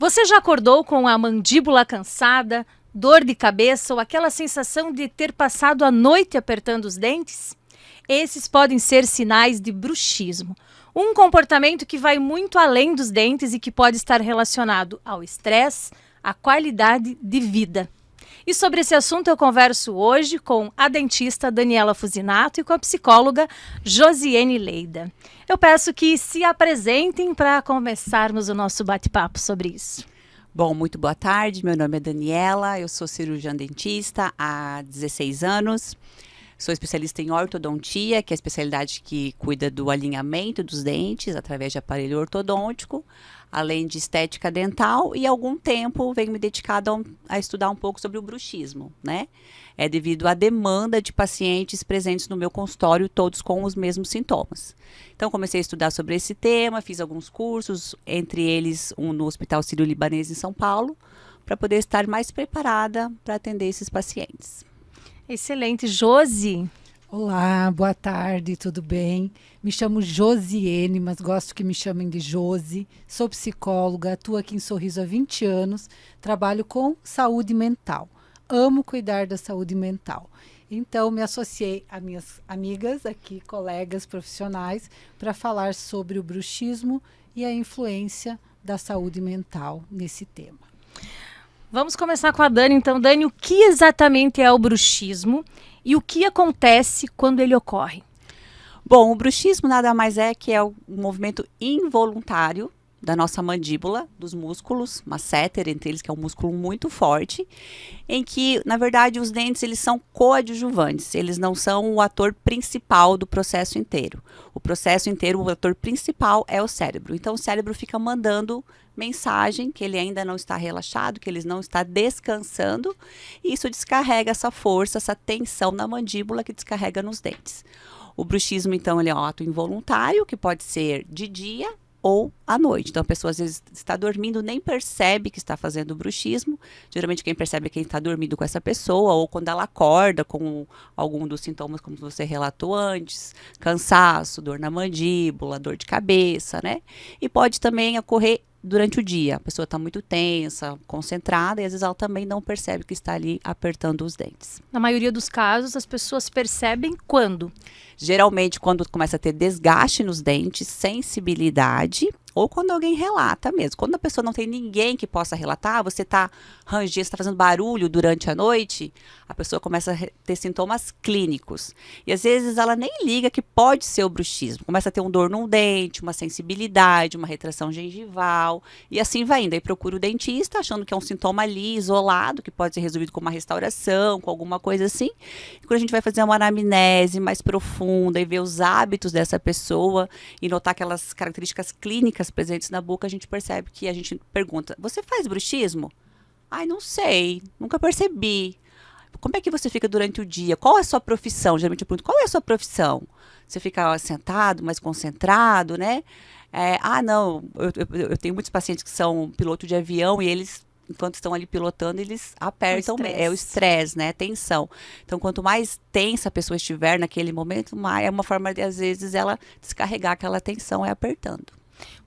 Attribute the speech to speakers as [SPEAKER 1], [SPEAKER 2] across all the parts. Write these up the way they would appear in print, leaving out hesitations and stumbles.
[SPEAKER 1] Você já acordou com a mandíbula cansada, dor de cabeça ou aquela sensação de ter passado a noite apertando os dentes? Esses podem ser sinais de bruxismo, um comportamento que vai muito além dos dentes e que pode estar relacionado ao estresse, à qualidade de vida. E sobre esse assunto eu converso hoje com a dentista Daniela Fusinato e com a psicóloga Josiane Leida. Eu peço que se apresentem para começarmos o nosso bate-papo sobre isso.
[SPEAKER 2] Bom, muito boa tarde, meu nome é Daniela, eu sou cirurgiã dentista há 16 anos, sou especialista em ortodontia, que é a especialidade que cuida do alinhamento dos dentes através de aparelho ortodôntico, além de estética dental, e há algum tempo venho me dedicado a estudar um pouco sobre o bruxismo, né? É devido à demanda de pacientes presentes no meu consultório, todos com os mesmos sintomas. Então, comecei a estudar sobre esse tema, fiz alguns cursos, entre eles um no Hospital Sírio-Libanês em São Paulo, para poder estar mais preparada para atender esses pacientes.
[SPEAKER 1] Excelente. Josi?
[SPEAKER 3] Olá, boa tarde, tudo bem? Me chamo Josiane, mas gosto que me chamem de Josi. Sou psicóloga, atuo aqui em Sorriso há 20 anos, trabalho com saúde mental. Amo cuidar da saúde mental. Então, me associei a minhas amigas aqui, colegas profissionais, para falar sobre o bruxismo e a influência da saúde mental nesse tema.
[SPEAKER 1] Vamos começar com a Dani. Então, Dani, o que exatamente é o bruxismo e o que acontece quando ele ocorre?
[SPEAKER 2] Bom, o bruxismo nada mais é que é um movimento involuntário da nossa mandíbula, dos músculos, masseter, entre eles, que é um músculo muito forte, em que, na verdade, os dentes eles são coadjuvantes, eles não são o ator principal do processo inteiro. O processo inteiro, o ator principal é o cérebro. Então, o cérebro fica mandando mensagem que ele ainda não está relaxado, que ele não está descansando, e isso descarrega essa força, essa tensão na mandíbula que descarrega nos dentes. O bruxismo, então, ele é um ato involuntário, que pode ser de dia ou à noite. Então, a pessoa às vezes está dormindo, nem percebe que está fazendo bruxismo. Geralmente, quem percebe é quem está dormindo com essa pessoa, ou quando ela acorda com algum dos sintomas, como você relatou antes, cansaço, dor na mandíbula, dor de cabeça, né? E pode também ocorrer durante o dia. A pessoa está muito tensa, concentrada, e às vezes ela também não percebe que está ali apertando os dentes.
[SPEAKER 1] Na maioria dos casos, as pessoas percebem quando?
[SPEAKER 2] Geralmente, quando começa a ter desgaste nos dentes, sensibilidade, ou quando alguém relata mesmo. Quando a pessoa não tem ninguém que possa relatar, você está rangendo, você está fazendo barulho durante a noite, a pessoa começa a ter sintomas clínicos. E às vezes ela nem liga que pode ser o bruxismo. Começa a ter um dor num dente, uma sensibilidade, uma retração gengival, e assim vai indo. Aí procura o dentista, achando que é um sintoma ali, isolado, que pode ser resolvido com uma restauração, com alguma coisa assim. E quando a gente vai fazer uma anamnese mais profunda e ver os hábitos dessa pessoa e notar aquelas características clínicas presentes na boca, a gente percebe que a gente pergunta: você faz bruxismo? Ai, não sei, nunca percebi. Como é que você fica durante o dia? Qual é a sua profissão? Geralmente eu pergunto: qual é a sua profissão? Você fica sentado, mais concentrado, né? Não, eu tenho muitos pacientes que são piloto de avião e eles, enquanto estão ali pilotando, eles apertam, é o estresse, né? Tensão. Então, quanto mais tensa a pessoa estiver naquele momento, mais é uma forma de, às vezes, ela descarregar aquela tensão é apertando.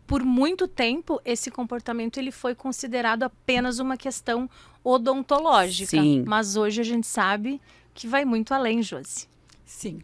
[SPEAKER 1] Por muito tempo, esse comportamento ele foi considerado apenas uma questão odontológica.
[SPEAKER 2] Sim.
[SPEAKER 1] Mas hoje a gente sabe que vai muito além, Josi.
[SPEAKER 3] Sim.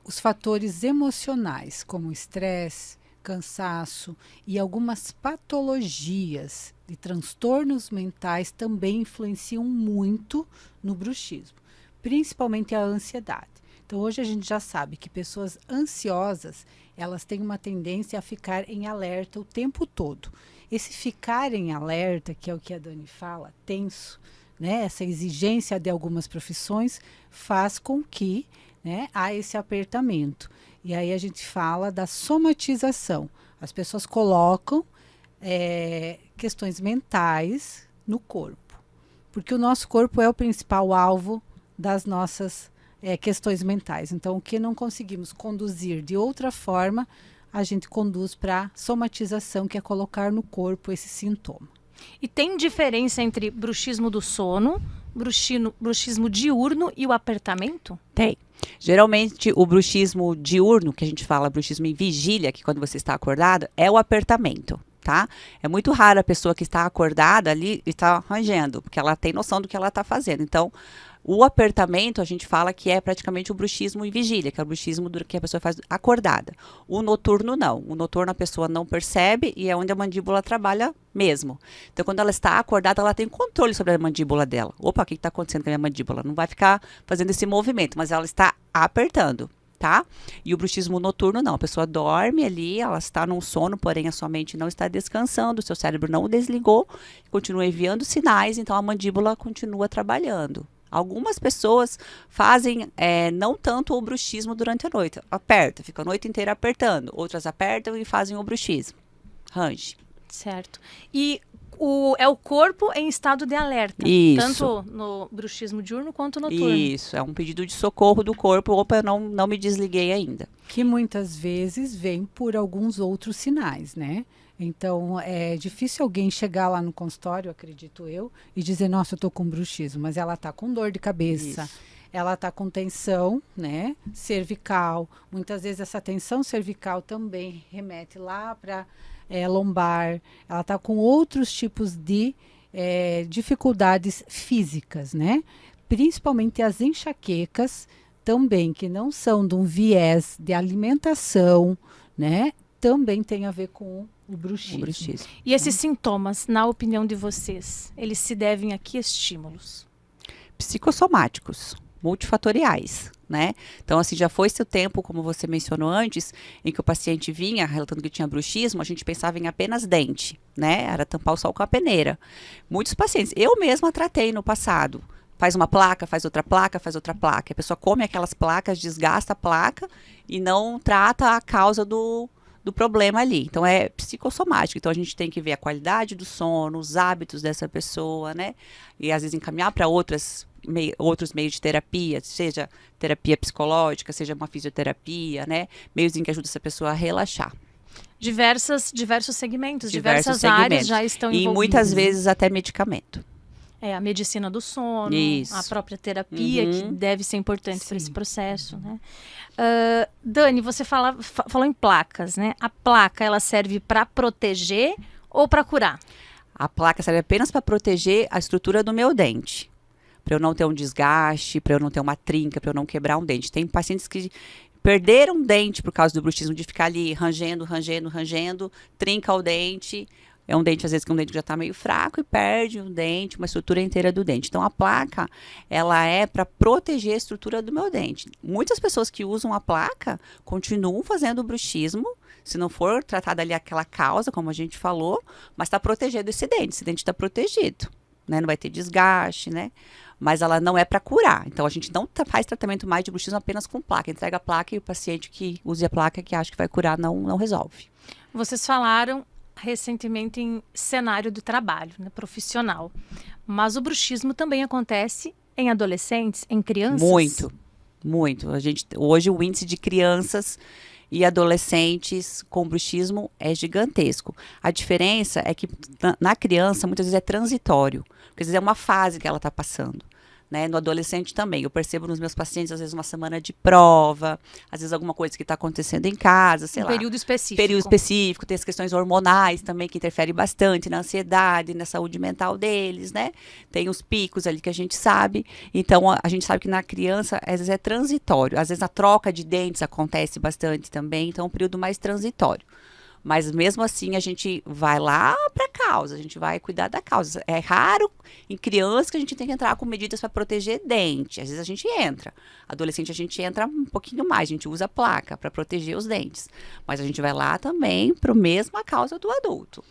[SPEAKER 3] Os fatores emocionais, como estresse, cansaço e algumas patologias de transtornos mentais também influenciam muito no bruxismo, principalmente a ansiedade. Então, hoje a gente já sabe que pessoas ansiosas, elas têm uma tendência a ficar em alerta o tempo todo. Esse ficar em alerta, que é o que a Dani fala, tenso, né? Essa exigência de algumas profissões faz com que, né, há esse apertamento. E aí a gente fala da somatização. As pessoas colocam questões mentais no corpo, porque o nosso corpo é o principal alvo das nossas questões mentais. Então, o que não conseguimos conduzir de outra forma, a gente conduz para somatização, que é colocar no corpo esse sintoma.
[SPEAKER 1] E tem diferença entre bruxismo do sono, bruxismo diurno e o apertamento?
[SPEAKER 2] Tem. Geralmente, o bruxismo diurno, que a gente fala bruxismo em vigília, que quando você está acordado, é o apertamento. tá? É muito raro a pessoa que está acordada ali e está rangendo, porque ela tem noção do que ela está fazendo. Então, o apertamento, a gente fala que é praticamente o bruxismo em vigília, que é o bruxismo que a pessoa faz acordada. O noturno, não. O noturno a pessoa não percebe e é onde a mandíbula trabalha mesmo. Então, quando ela está acordada, ela tem controle sobre a mandíbula dela. Opa, o que está acontecendo com a minha mandíbula? Não vai ficar fazendo esse movimento, mas ela está apertando. Tá? E o bruxismo noturno não, a pessoa dorme ali, ela está num sono, porém a sua mente não está descansando, o seu cérebro não desligou, continua enviando sinais, então a mandíbula continua trabalhando. Algumas pessoas fazem não tanto o bruxismo durante a noite, aperta, fica a noite inteira apertando, outras apertam e fazem o bruxismo, range.
[SPEAKER 1] Certo. E é o corpo em estado de alerta.
[SPEAKER 2] Isso.
[SPEAKER 1] Tanto no bruxismo diurno quanto noturno.
[SPEAKER 2] Isso, é um pedido de socorro do corpo. Opa, eu não me desliguei ainda.
[SPEAKER 3] Que muitas vezes vem por alguns outros sinais, né? Então, é difícil alguém chegar lá no consultório, acredito eu, e dizer, nossa, eu tô com bruxismo, mas ela tá com dor de cabeça. Isso. Ela tá com tensão, né, cervical. Muitas vezes essa tensão cervical também remete lá para lombar. Ela está com outros tipos de dificuldades físicas, né? Principalmente as enxaquecas também, que não são de um viés de alimentação, né? Também tem a ver com o bruxismo.
[SPEAKER 1] E esses sintomas, na opinião de vocês, eles se devem a que estímulos?
[SPEAKER 2] Psicossomáticos, multifatoriais, né? Então, assim, já foi seu tempo, como você mencionou antes, em que o paciente vinha relatando que tinha bruxismo, a gente pensava em apenas dente, né? Era tampar o sol com a peneira. Muitos pacientes, eu mesma tratei no passado. Faz uma placa, faz outra placa, faz outra placa. A pessoa come aquelas placas, desgasta a placa e não trata a causa do problema ali. Então, é psicossomático. Então, a gente tem que ver a qualidade do sono, os hábitos dessa pessoa, né? E, às vezes, encaminhar para outros meios de terapia, seja terapia psicológica, seja uma fisioterapia, né? Meios em que ajuda essa pessoa a relaxar.
[SPEAKER 1] Diversos segmentos, diversas áreas já estão envolvidas.
[SPEAKER 2] E muitas vezes até medicamento.
[SPEAKER 1] A medicina do sono,
[SPEAKER 2] Isso.
[SPEAKER 1] a própria terapia, que deve ser importante para esse processo, né? Dani, você falou em placas, né? A placa, ela serve para proteger ou para curar?
[SPEAKER 2] A placa serve apenas para proteger a estrutura do meu dente. Para eu não ter um desgaste, para eu não ter uma trinca, para eu não quebrar um dente. Tem pacientes que perderam um dente por causa do bruxismo, de ficar ali rangendo, trinca o dente. É um dente, às vezes, que um dente já está meio fraco e perde um dente, uma estrutura inteira do dente. Então, a placa, ela é para proteger a estrutura do meu dente. Muitas pessoas que usam a placa continuam fazendo o bruxismo, se não for tratada ali aquela causa, como a gente falou, mas está protegendo esse dente está protegido, né? Não vai ter desgaste, né? Mas ela não é para curar. Então, a gente não faz tratamento mais de bruxismo apenas com placa. Entrega a placa e o paciente que use a placa, que acha que vai curar, não resolve.
[SPEAKER 1] Vocês falaram recentemente em cenário de trabalho, né, profissional. Mas o bruxismo também acontece em adolescentes, em crianças?
[SPEAKER 2] Muito. Hoje o índice de crianças e adolescentes com bruxismo é gigantesco. A diferença é que na criança muitas vezes é transitório, porque às vezes é uma fase que ela está passando. Né? No adolescente também, eu percebo nos meus pacientes, às vezes uma semana de prova, às vezes alguma coisa que está acontecendo em casa, sei lá.
[SPEAKER 1] Período específico.
[SPEAKER 2] Período específico, tem as questões hormonais também, que interferem bastante na ansiedade, na saúde mental deles, né? Tem os picos ali que a gente sabe. Então, a gente sabe que na criança, às vezes é transitório. Às vezes a troca de dentes acontece bastante também, então é um período mais transitório. Mas mesmo assim a gente vai lá para a causa, a gente vai cuidar da causa. É raro em crianças que a gente tem que entrar com medidas para proteger dente. Às vezes a gente entra. Adolescente a gente entra um pouquinho mais, a gente usa placa para proteger os dentes. Mas a gente vai lá também para a mesma causa do adulto.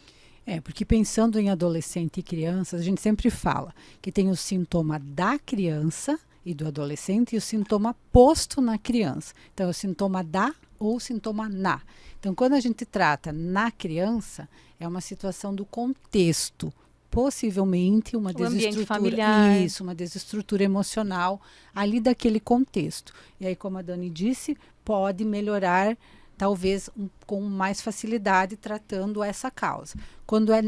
[SPEAKER 3] Porque pensando em adolescente e crianças, a gente sempre fala que tem o sintoma da criança e do adolescente e o sintoma posto na criança. Então, é o sintoma da ou sintoma na. Então, quando a gente trata na criança, é uma situação do contexto, possivelmente uma desestrutura
[SPEAKER 1] familiar.
[SPEAKER 3] Isso, uma desestrutura emocional ali daquele contexto. E aí, como a Dani disse, pode melhorar talvez com mais facilidade tratando essa causa. Quando é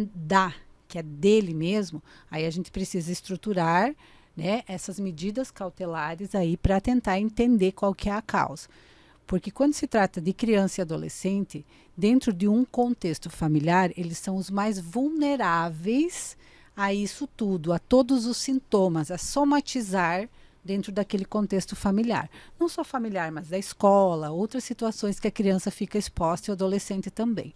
[SPEAKER 3] que é dele mesmo, aí a gente precisa estruturar, né, essas medidas cautelares aí para tentar entender qual que é a causa. Porque quando se trata de criança e adolescente, dentro de um contexto familiar, eles são os mais vulneráveis a isso tudo, a todos os sintomas, a somatizar dentro daquele contexto familiar. Não só familiar, mas da escola, outras situações que a criança fica exposta e o adolescente também.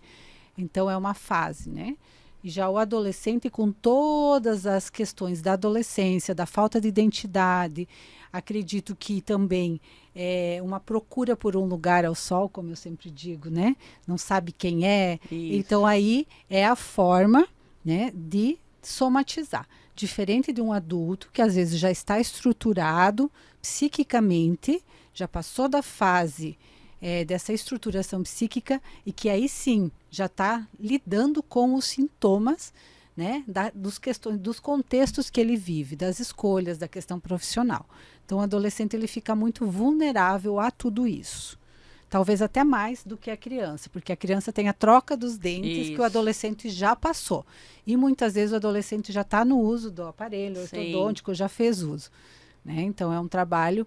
[SPEAKER 3] Então, é uma fase, né? E já o adolescente, com todas as questões da adolescência, da falta de identidade, acredito que também é uma procura por um lugar ao sol, como eu sempre digo, né? Não sabe quem é.
[SPEAKER 2] Isso.
[SPEAKER 3] Então, aí é a forma, né, de somatizar. Diferente de um adulto que às vezes já está estruturado psiquicamente, já passou da fase dessa estruturação psíquica e que aí sim já está lidando com os sintomas, né, dos contextos que ele vive, das escolhas, da questão profissional. Então, o adolescente ele fica muito vulnerável a tudo isso. Talvez até mais do que a criança, porque a criança tem a troca dos dentes que o adolescente já passou. E muitas vezes o adolescente já está no uso do aparelho ortodôntico, já fez uso, né? Então, é um trabalho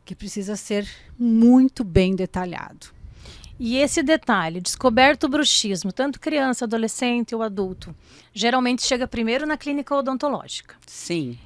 [SPEAKER 3] que precisa ser muito bem detalhado.
[SPEAKER 1] E esse detalhe, descoberto o bruxismo, tanto criança, adolescente ou adulto, geralmente chega primeiro na clínica odontológica.
[SPEAKER 2] Sim.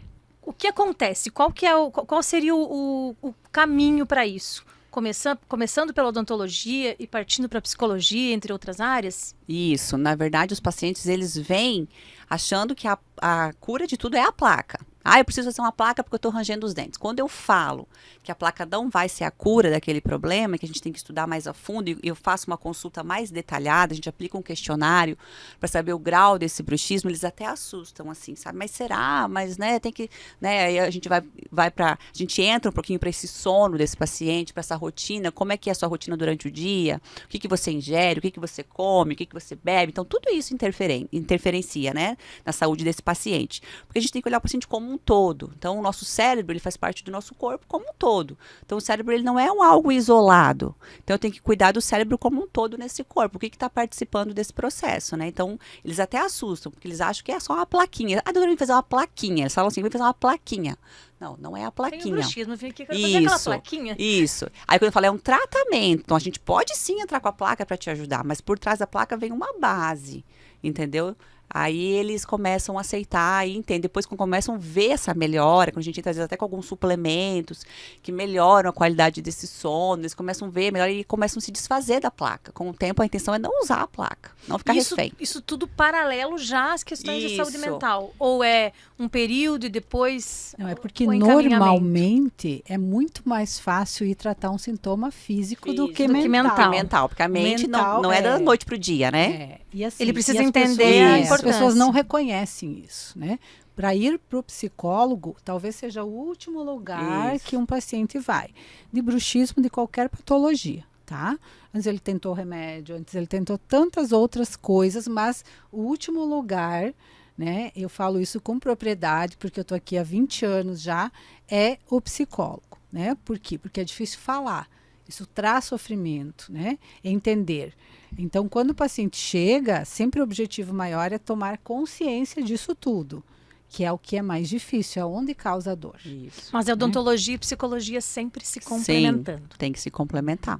[SPEAKER 1] O que acontece? Qual seria o caminho para isso? Começando pela odontologia e partindo para a psicologia, entre outras áreas?
[SPEAKER 2] Isso. Na verdade, os pacientes, eles vêm achando que a cura de tudo é a placa. Eu preciso fazer uma placa porque eu estou rangendo os dentes. Quando eu falo que a placa não vai ser a cura daquele problema, que a gente tem que estudar mais a fundo, e eu faço uma consulta mais detalhada, a gente aplica um questionário para saber o grau desse bruxismo, eles até assustam, assim, sabe? Mas será? Mas, né, tem que... Né, aí a gente a gente entra um pouquinho para esse sono desse paciente, para essa rotina, como é que é a sua rotina durante o dia, o que você ingere, o que você come, o que você bebe. Então, tudo isso interferencia, né, na saúde desse paciente. Porque a gente tem que olhar o paciente como um todo. Então, o nosso cérebro, ele faz parte do nosso corpo como um todo. Então, o cérebro, ele não é algo isolado. Então, eu tenho que cuidar do cérebro como um todo nesse corpo. O que está participando desse processo, né? Então, eles até assustam, porque eles acham que é só uma plaquinha. Doutora, vem fazer uma plaquinha. Eles falam assim, vem fazer uma plaquinha. Não, não é a plaquinha. Tem
[SPEAKER 1] o bruxismo, vem aqui, fazer aquela plaquinha.
[SPEAKER 2] Isso. Aí, quando eu falo, é um tratamento. Então, a gente pode sim entrar com a placa para te ajudar, mas por trás da placa vem uma base, entendeu? Aí eles começam a aceitar e entendem. Depois, quando começam a ver essa melhora, quando a gente entra, às vezes, até com alguns suplementos que melhoram a qualidade desse sono, eles começam a ver melhor e começam a se desfazer da placa. Com o tempo, a intenção é não usar a placa, não ficar refém.
[SPEAKER 1] Isso tudo paralelo já às questões de saúde mental? Ou é um período e depois...
[SPEAKER 3] Não, é porque normalmente é muito mais fácil ir tratar um sintoma físico do que mental.
[SPEAKER 2] Porque a mente não é da noite para o dia, né?
[SPEAKER 3] E assim,
[SPEAKER 1] ele precisa entender a importância.
[SPEAKER 3] As pessoas não reconhecem isso, né? Para ir para o psicólogo, talvez seja o último lugar que um paciente vai. De bruxismo, de qualquer patologia, tá? Antes ele tentou remédio, antes ele tentou tantas outras coisas, mas o último lugar, né? Eu falo isso com propriedade, porque eu estou aqui há 20 anos já, é o psicólogo, né? Por quê? Porque é difícil falar. Isso traz sofrimento, né? Entender. Então, quando o paciente chega, sempre o objetivo maior é tomar consciência disso tudo, que é o que é mais difícil, é onde causa a dor.
[SPEAKER 1] Isso. Mas a odontologia e psicologia sempre se complementando.
[SPEAKER 2] Sim, tem que se complementar.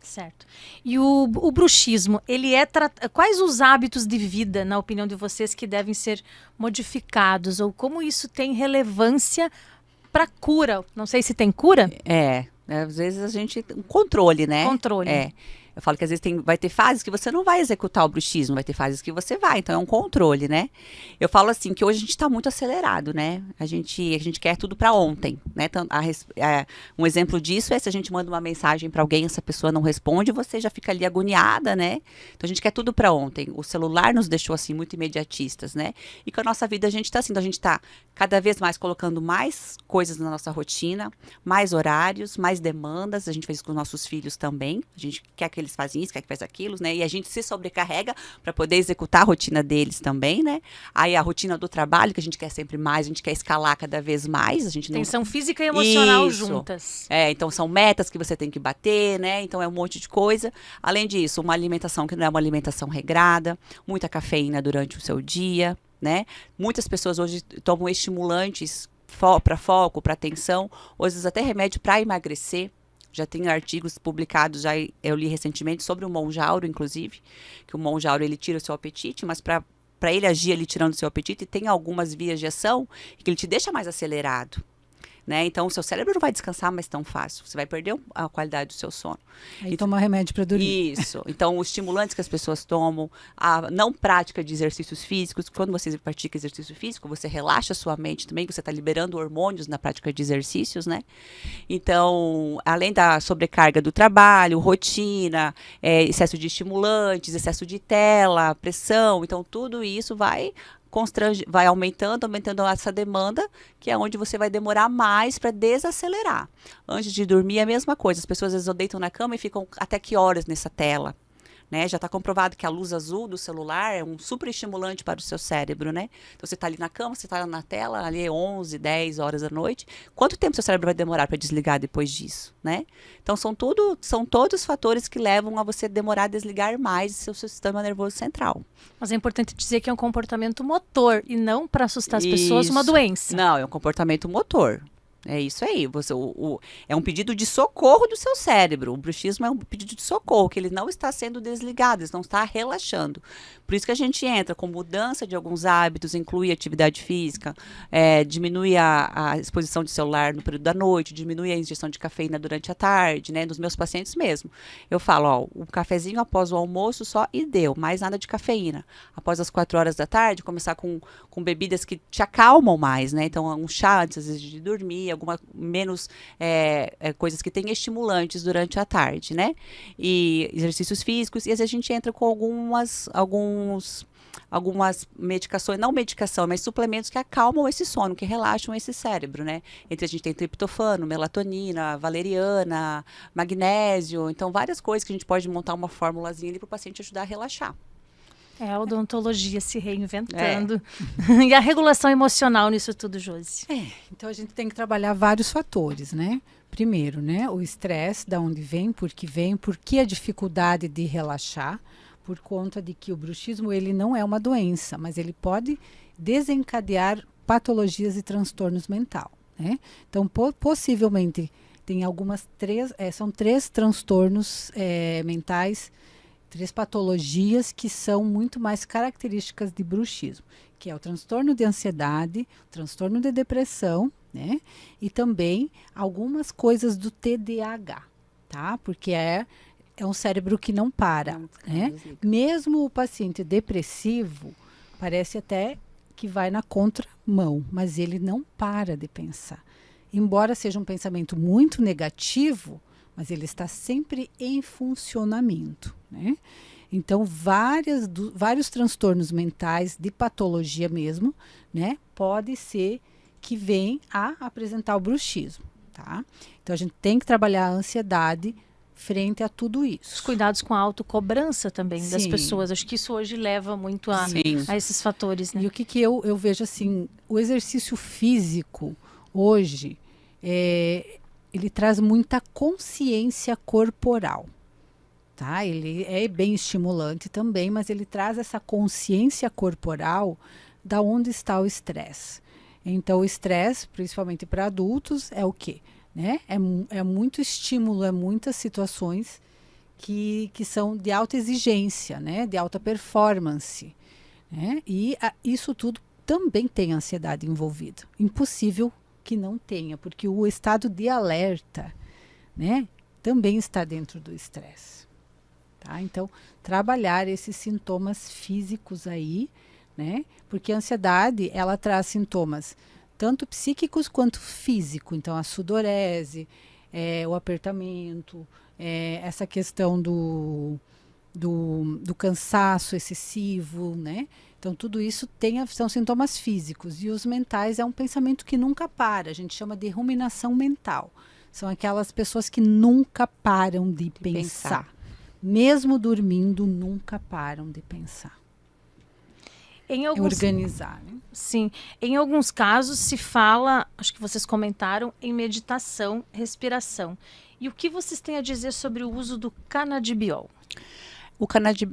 [SPEAKER 1] Certo. E o bruxismo, ele quais os hábitos de vida, na opinião de vocês, que devem ser modificados? Ou como isso tem relevância para cura? Não sei se tem cura?
[SPEAKER 2] Às vezes a gente... Um controle, né?
[SPEAKER 1] Controle.
[SPEAKER 2] Eu falo que às vezes vai ter fases que você não vai executar o bruxismo, vai ter fases que você vai, então é um controle, né? Eu falo assim, que hoje a gente está muito acelerado, né? A gente quer tudo para ontem, né? Então, um exemplo disso é se a gente manda uma mensagem para alguém, essa pessoa não responde, você já fica ali agoniada, né? Então a gente quer tudo para ontem. O celular nos deixou assim muito imediatistas, né? E com a nossa vida a gente está assim, então a gente está cada vez mais colocando mais coisas na nossa rotina, mais horários, mais demandas, a gente faz isso com os nossos filhos também, a gente quer que eles fazem isso, quer que faz aquilo, né? E a gente se sobrecarrega para poder executar a rotina deles também, né? Aí a rotina do trabalho, que a gente quer sempre mais, a gente quer escalar cada vez mais. A gente
[SPEAKER 1] Tensão física e emocional juntas.
[SPEAKER 2] Então são metas que você tem que bater, né? Então é um monte de coisa. Além disso, uma alimentação que não é uma alimentação regrada, muita cafeína durante o seu dia, né? Muitas pessoas hoje tomam estimulantes para foco, para atenção, ou às vezes até remédio para emagrecer. Já tem artigos publicados, eu li recentemente, sobre o monjauro, inclusive, que o monjauro, ele tira o seu apetite, mas para ele agir, ele tirando o seu apetite, tem algumas vias de ação que ele te deixa mais acelerado. Né? Então, o seu cérebro não vai descansar mais tão fácil. Você vai perder a qualidade do seu sono.
[SPEAKER 3] Aí toma remédio para dormir.
[SPEAKER 2] Isso. Então, os estimulantes que as pessoas tomam, a não prática de exercícios físicos. Quando você pratica exercício físico, você relaxa a sua mente também, você está liberando hormônios na prática de exercícios, né? Então, além da sobrecarga do trabalho, rotina, excesso de estimulantes, excesso de tela, pressão. Então, tudo isso vai aumentando essa demanda, que é onde você vai demorar mais para desacelerar. Antes de dormir é a mesma coisa. As pessoas às vezes deitam na cama e ficam até que horas nessa tela. Né? Já está comprovado que a luz azul do celular é um super estimulante para o seu cérebro, né? Então, você está ali na cama, você está na tela, ali 11, 10 horas da noite. Quanto tempo seu cérebro vai demorar para desligar depois disso, né? Então, são todos fatores que levam a você demorar a desligar mais seu sistema nervoso central.
[SPEAKER 1] Mas é importante dizer que é um comportamento motor e não para assustar as pessoas uma doença.
[SPEAKER 2] Não, é um comportamento motor. É isso aí. É um pedido de socorro do seu cérebro. O bruxismo é um pedido de socorro, que ele não está sendo desligado, ele não está relaxando. Por isso que a gente entra com mudança de alguns hábitos, inclui atividade física, diminui a exposição de celular no período da noite, diminui a ingestão de cafeína durante a tarde, né? Nos meus pacientes mesmo. Eu falo, um cafezinho após o almoço só e deu, mais nada de cafeína. Após as 4 horas da tarde, começar com bebidas que te acalmam mais, né? Então, um chá antes, às vezes, de dormir, menos coisas que têm estimulantes durante a tarde, né? E exercícios físicos, e às vezes a gente entra com algumas medicações, não medicação, mas suplementos que acalmam esse sono, que relaxam esse cérebro, né? Entre a gente tem triptofano, melatonina, valeriana, magnésio, então várias coisas que a gente pode montar uma formulazinha ali para o paciente ajudar a relaxar.
[SPEAKER 1] É a odontologia se reinventando. E a regulação emocional nisso tudo, Josi?
[SPEAKER 3] Então a gente tem que trabalhar vários fatores, né? Primeiro, né? O estresse, da onde vem, por que a dificuldade de relaxar, por conta de que o bruxismo, ele não é uma doença, mas ele pode desencadear patologias e transtornos mental, né? Então, possivelmente, tem são 3 transtornos mentais, 3 patologias que são muito mais características de bruxismo, que é o transtorno de ansiedade, o transtorno de depressão, né? E também algumas coisas do TDAH, tá? Porque é um cérebro que não para, né? Mesmo o paciente depressivo, parece até que vai na contramão, mas ele não para de pensar. Embora seja um pensamento muito negativo, mas ele está sempre em funcionamento, né? Então, vários transtornos mentais de patologia mesmo, né? Pode ser que venham a apresentar o bruxismo, tá? Então, a gente tem que trabalhar a ansiedade frente a tudo isso.
[SPEAKER 1] Os cuidados com a autocobrança também das
[SPEAKER 3] Sim.
[SPEAKER 1] pessoas. Acho que isso hoje leva muito a esses fatores, né?
[SPEAKER 3] E o que eu vejo assim, o exercício físico hoje, ele traz muita consciência corporal, tá? Ele é bem estimulante também, mas ele traz essa consciência corporal da onde está o estresse. Então, o estresse, principalmente para adultos, é o quê? Né? É muito estímulo, é muitas situações que são de alta exigência, né? De alta performance, né? E isso tudo também tem ansiedade envolvida. Impossível que não tenha, porque o estado de alerta, né, também está dentro do estresse. Tá? Então, trabalhar esses sintomas físicos aí, né? Porque a ansiedade, ela traz sintomas tanto psíquicos quanto físicos. Então, a sudorese, o apertamento, essa questão do cansaço excessivo, né? Então, tudo isso são sintomas físicos. E os mentais é um pensamento que nunca para. A gente chama de ruminação mental. São aquelas pessoas que nunca param de pensar. Mesmo dormindo, nunca param de pensar. Organizar, né?
[SPEAKER 1] Sim. Em alguns casos se fala, acho que vocês comentaram, em meditação, respiração. E o que vocês têm a dizer sobre o uso do canabidiol?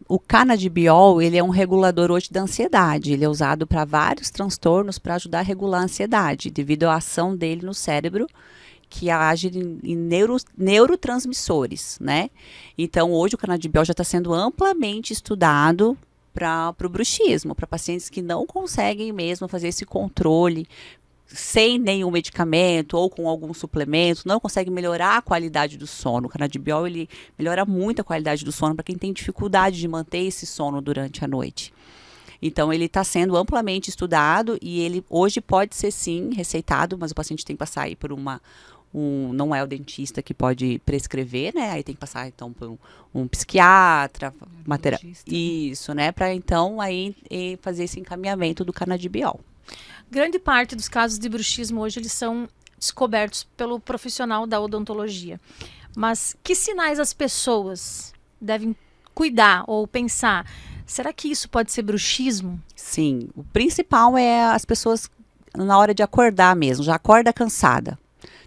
[SPEAKER 2] O canabidiol, ele é um regulador hoje da ansiedade. Ele é usado para vários transtornos para ajudar a regular a ansiedade, devido à ação dele no cérebro, que age em neurotransmissores, né? Então, hoje o canabidiol já está sendo amplamente estudado para o bruxismo, para pacientes que não conseguem mesmo fazer esse controle sem nenhum medicamento ou com algum suplemento, não consegue melhorar a qualidade do sono. O canabidiol, ele melhora muito a qualidade do sono para quem tem dificuldade de manter esse sono durante a noite. Então, ele está sendo amplamente estudado e ele hoje pode ser, sim, receitado, mas o paciente tem que passar aí por não é o dentista que pode prescrever, né? Aí tem que passar, então, por um psiquiatra, isso, né? Para, então, aí fazer esse encaminhamento do canabidiol.
[SPEAKER 1] Grande parte dos casos de bruxismo hoje, eles são descobertos pelo profissional da odontologia. Mas que sinais as pessoas devem cuidar ou pensar? Será que isso pode ser bruxismo?
[SPEAKER 2] Sim, o principal é as pessoas na hora de acordar mesmo, já acorda cansada.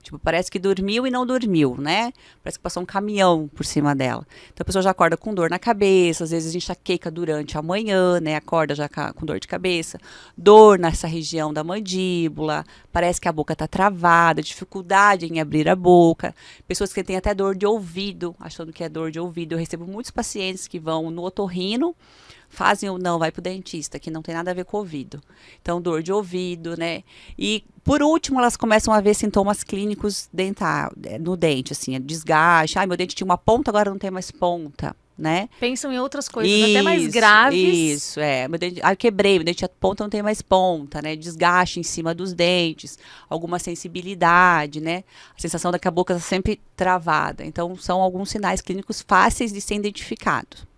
[SPEAKER 2] Tipo, parece que dormiu e não dormiu, né? Parece que passou um caminhão por cima dela. Então a pessoa já acorda com dor na cabeça, às vezes enxaqueca durante a manhã, né? Acorda já com dor de cabeça, dor nessa região da mandíbula, parece que a boca tá travada, dificuldade em abrir a boca. Pessoas que têm até dor de ouvido, achando que é dor de ouvido. Eu recebo muitos pacientes que vão no otorrino, fazem ou não, vai pro dentista, que não tem nada a ver com o ouvido. Então, dor de ouvido, né? E, por último, elas começam a ver sintomas clínicos no dente, assim, desgaste. Ai, meu dente tinha uma ponta, agora não tem mais ponta, né?
[SPEAKER 1] Pensam em outras coisas, até mais graves.
[SPEAKER 2] Isso, meu dente, quebrei, meu dente tinha ponta, não tem mais ponta, né? Desgaste em cima dos dentes, alguma sensibilidade, né? A sensação da que a boca está sempre travada. Então, são alguns sinais clínicos fáceis de ser identificados.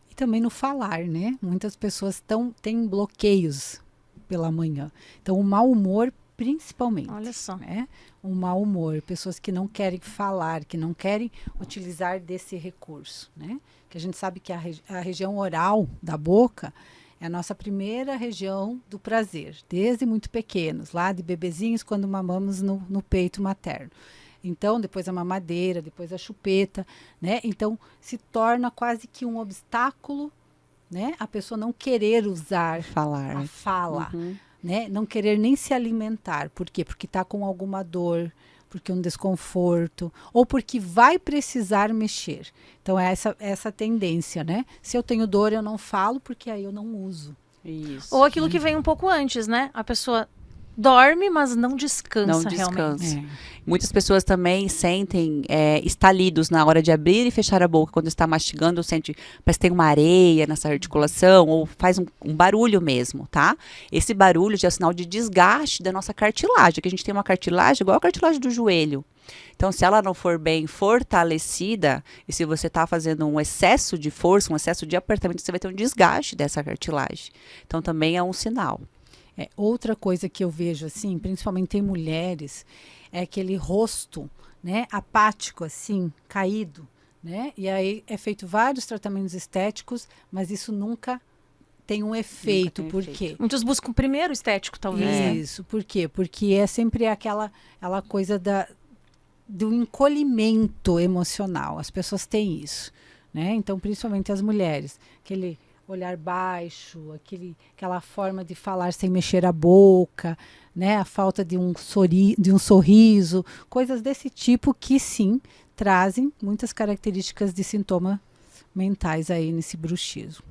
[SPEAKER 3] E também no falar, né? Muitas pessoas têm bloqueios pela manhã. Então, o mau humor, principalmente.
[SPEAKER 1] Olha só.
[SPEAKER 3] Né? O mau humor, pessoas que não querem falar, que não querem utilizar desse recurso, né? Que a gente sabe que a região oral da boca é a nossa primeira região do prazer, desde muito pequenos, lá de bebezinhos, quando mamamos no peito materno. Então, depois a mamadeira, depois a chupeta, né? Então, se torna quase que um obstáculo, né? A pessoa não querer usar a fala, né? Não querer nem se alimentar. Por quê? Porque está com alguma dor, porque um desconforto, ou porque vai precisar mexer. Então, é essa tendência, né? Se eu tenho dor, eu não falo, porque aí eu não uso.
[SPEAKER 2] Isso.
[SPEAKER 1] Ou aquilo que vem um pouco antes, né? A pessoa dorme, mas não descansa, realmente.
[SPEAKER 2] Muitas pessoas também sentem estalidos na hora de abrir e fechar a boca. Quando está mastigando, parece que tem uma areia nessa articulação, ou faz um barulho mesmo, tá? Esse barulho já é sinal de desgaste da nossa cartilagem, que a gente tem uma cartilagem igual a cartilagem do joelho. Então, se ela não for bem fortalecida, e se você está fazendo um excesso de força, um excesso de apertamento, você vai ter um desgaste dessa cartilagem. Então, também é um sinal.
[SPEAKER 3] Outra coisa que eu vejo, assim, principalmente em mulheres, é aquele rosto, né, apático, assim, caído, né? E aí é feito vários tratamentos estéticos, mas isso nunca tem um efeito. Por quê?
[SPEAKER 1] Muitos buscam primeiro estético, talvez.
[SPEAKER 3] Isso, por quê? Porque é sempre aquela coisa do encolhimento emocional. As pessoas têm isso, né? Então, principalmente as mulheres, aquele olhar baixo, aquela forma de falar sem mexer a boca, né? A falta de um sorriso, coisas desse tipo que sim trazem muitas características de sintomas mentais aí nesse bruxismo.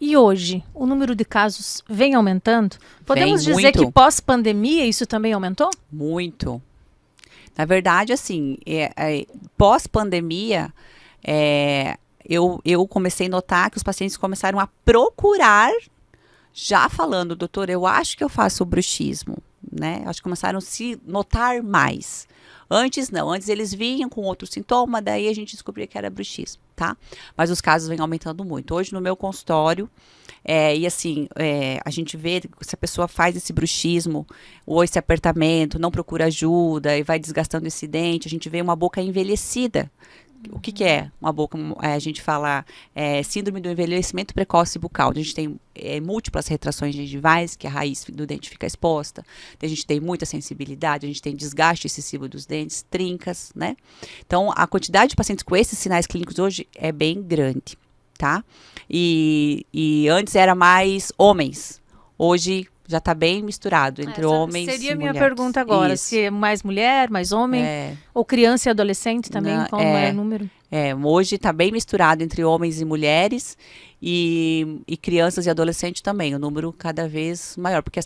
[SPEAKER 1] E hoje, o número de casos vem aumentando? Podemos dizer que pós-pandemia isso também aumentou?
[SPEAKER 2] Muito. Na verdade, assim, pós-pandemia, eu comecei a notar que os pacientes começaram a procurar, já falando, doutor, eu acho que eu faço bruxismo, né? Acho que começaram a se notar mais. Antes não, antes eles vinham com outro sintoma, daí a gente descobria que era bruxismo, tá? Mas os casos vêm aumentando muito. Hoje no meu consultório, a gente vê se a pessoa faz esse bruxismo ou esse apertamento, não procura ajuda e vai desgastando esse dente, a gente vê uma boca envelhecida. O que é uma boca? A gente fala síndrome do envelhecimento precoce bucal. A gente tem múltiplas retrações gengivais, que a raiz do dente fica exposta. A gente tem muita sensibilidade, a gente tem desgaste excessivo dos dentes, trincas, né? Então, a quantidade de pacientes com esses sinais clínicos hoje é bem grande, tá? E antes era mais homens. Hoje, já está bem misturado entre homens e mulheres.
[SPEAKER 1] Seria a minha pergunta agora,
[SPEAKER 2] Isso.
[SPEAKER 1] se é mais mulher, mais homem, ou criança e adolescente também,
[SPEAKER 2] Não,
[SPEAKER 1] como é o número?
[SPEAKER 2] Hoje está bem misturado entre homens e mulheres e crianças e adolescentes também, o número cada vez maior, porque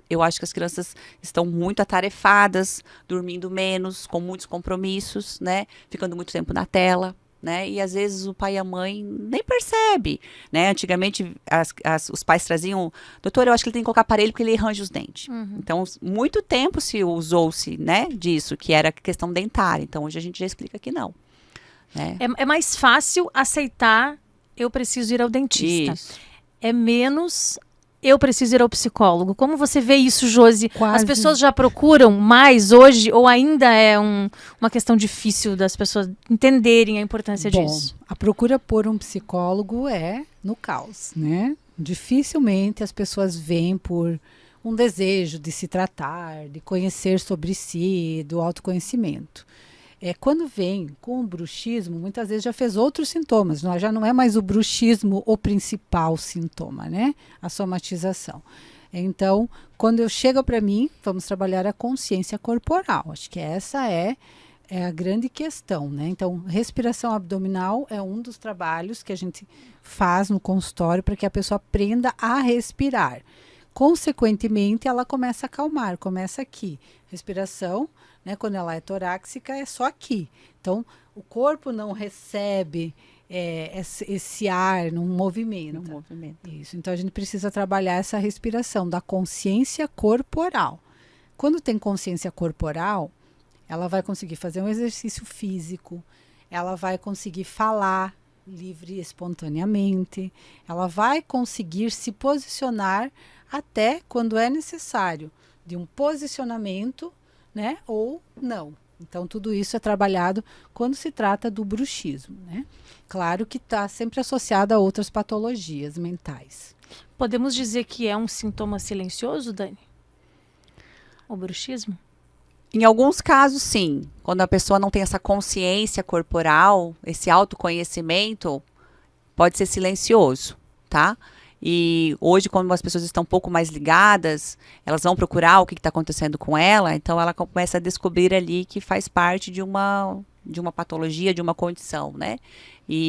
[SPEAKER 2] eu acho que as crianças estão muito atarefadas, dormindo menos, com muitos compromissos, né, ficando muito tempo na tela. Né? E às vezes o pai e a mãe nem percebe, né? Antigamente os pais traziam, doutor, eu acho que ele tem que colocar aparelho porque ele arranja os dentes. Então, muito tempo se usou-se, né, disso, que era questão dentária. Então, hoje a gente já explica que não. Né?
[SPEAKER 1] É mais fácil aceitar eu preciso ir ao dentista.
[SPEAKER 2] Isso.
[SPEAKER 1] É menos eu preciso ir ao psicólogo. Como você vê isso, Josi?
[SPEAKER 3] Quase.
[SPEAKER 1] As pessoas já procuram mais hoje ou ainda é uma questão difícil das pessoas entenderem a importância disso?
[SPEAKER 3] A procura por um psicólogo é no caos, né? Dificilmente as pessoas vêm por um desejo de se tratar, de conhecer sobre si, do autoconhecimento. Quando vem com o bruxismo, muitas vezes já fez outros sintomas, já não é mais o bruxismo o principal sintoma, né? A somatização. Então, quando eu chego para mim, vamos trabalhar a consciência corporal. Acho que essa é a grande questão, né? Então, respiração abdominal é um dos trabalhos que a gente faz no consultório para que a pessoa aprenda a respirar. Consequentemente, ela começa a acalmar, começa aqui. Respiração, né, quando ela é torácica, é só aqui. Então, o corpo não recebe esse ar, não movimenta.
[SPEAKER 2] Não movimenta.
[SPEAKER 3] Isso. Então, a gente precisa trabalhar essa respiração da consciência corporal. Quando tem consciência corporal, ela vai conseguir fazer um exercício físico, ela vai conseguir falar livre e espontaneamente, ela vai conseguir se posicionar até quando é necessário de um posicionamento, né, ou não. Então, tudo isso é trabalhado quando se trata do bruxismo, né? Claro que está sempre associado a outras patologias mentais.
[SPEAKER 1] Podemos dizer que é um sintoma silencioso, Dani? O bruxismo?
[SPEAKER 2] Em alguns casos, sim. Quando a pessoa não tem essa consciência corporal, esse autoconhecimento, pode ser silencioso, tá? E hoje, quando as pessoas estão um pouco mais ligadas, elas vão procurar o que está acontecendo com ela, então ela começa a descobrir ali que faz parte de uma patologia, de uma condição, né?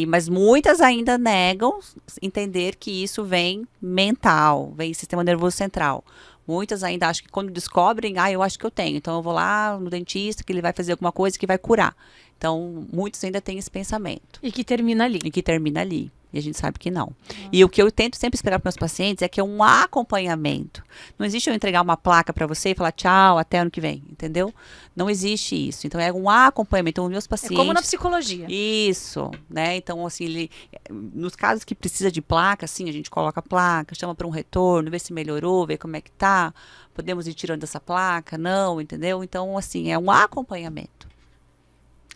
[SPEAKER 2] Mas muitas ainda negam entender que isso vem mental, vem sistema nervoso central. Muitas ainda acham que quando descobrem, eu acho que eu tenho, então eu vou lá no dentista que ele vai fazer alguma coisa que vai curar. Então, muitos ainda têm esse pensamento.
[SPEAKER 1] E que termina ali.
[SPEAKER 2] E a gente sabe que não. E o que eu tento sempre explicar para meus pacientes é que é um acompanhamento. Não existe eu entregar uma placa para você e falar tchau, até ano que vem, entendeu? Não existe isso. Então, é um acompanhamento. Então, meus pacientes...
[SPEAKER 1] É como na psicologia.
[SPEAKER 2] Isso, né? Então, assim, nos casos que precisa de placa, assim, a gente coloca a placa, chama para um retorno, vê se melhorou, vê como é que tá. Podemos ir tirando essa placa? Não, entendeu? Então, assim, é um acompanhamento.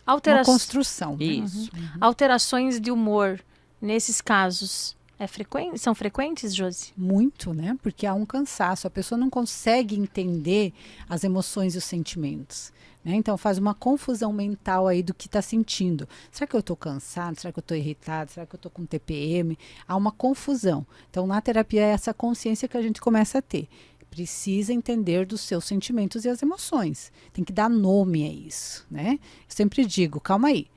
[SPEAKER 3] Uma construção.
[SPEAKER 2] Isso.
[SPEAKER 1] Alterações de humor. Nesses casos, são frequentes, Josi?
[SPEAKER 3] Muito, né? Porque há um cansaço. A pessoa não consegue entender as emoções e os sentimentos. Né? Então, faz uma confusão mental aí do que está sentindo. Será que eu estou cansado? Será que eu estou irritado? Será que eu estou com TPM? Há uma confusão. Então, na terapia, é essa consciência que a gente começa a ter. Precisa entender dos seus sentimentos e as emoções. Tem que dar nome a isso, né? Eu sempre digo, calma aí.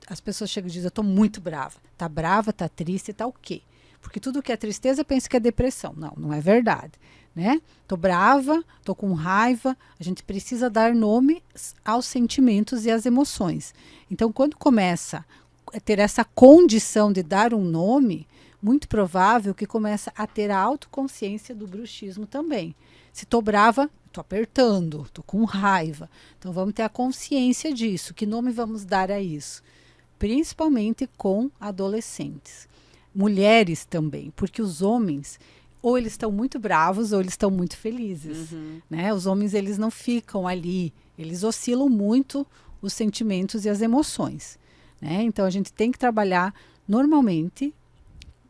[SPEAKER 3] As pessoas chegam e dizem, eu estou muito brava. Tá brava, tá triste, tá o quê? Porque tudo que é tristeza, pensa que é depressão. Não, não é verdade, né? Tô brava, tô com raiva. A gente precisa dar nome aos sentimentos e às emoções. Então, quando começa a ter essa condição de dar um nome, muito provável que começa a ter a autoconsciência do bruxismo também. Se tô brava, tô apertando, tô com raiva. Então, vamos ter a consciência disso. Que nome vamos dar a isso? Principalmente com adolescentes. Mulheres também, porque os homens, ou eles estão muito bravos, ou eles estão muito felizes. Né? Os homens, eles não ficam ali, eles oscilam muito os sentimentos e as emoções. Né? Então, a gente tem que trabalhar, normalmente,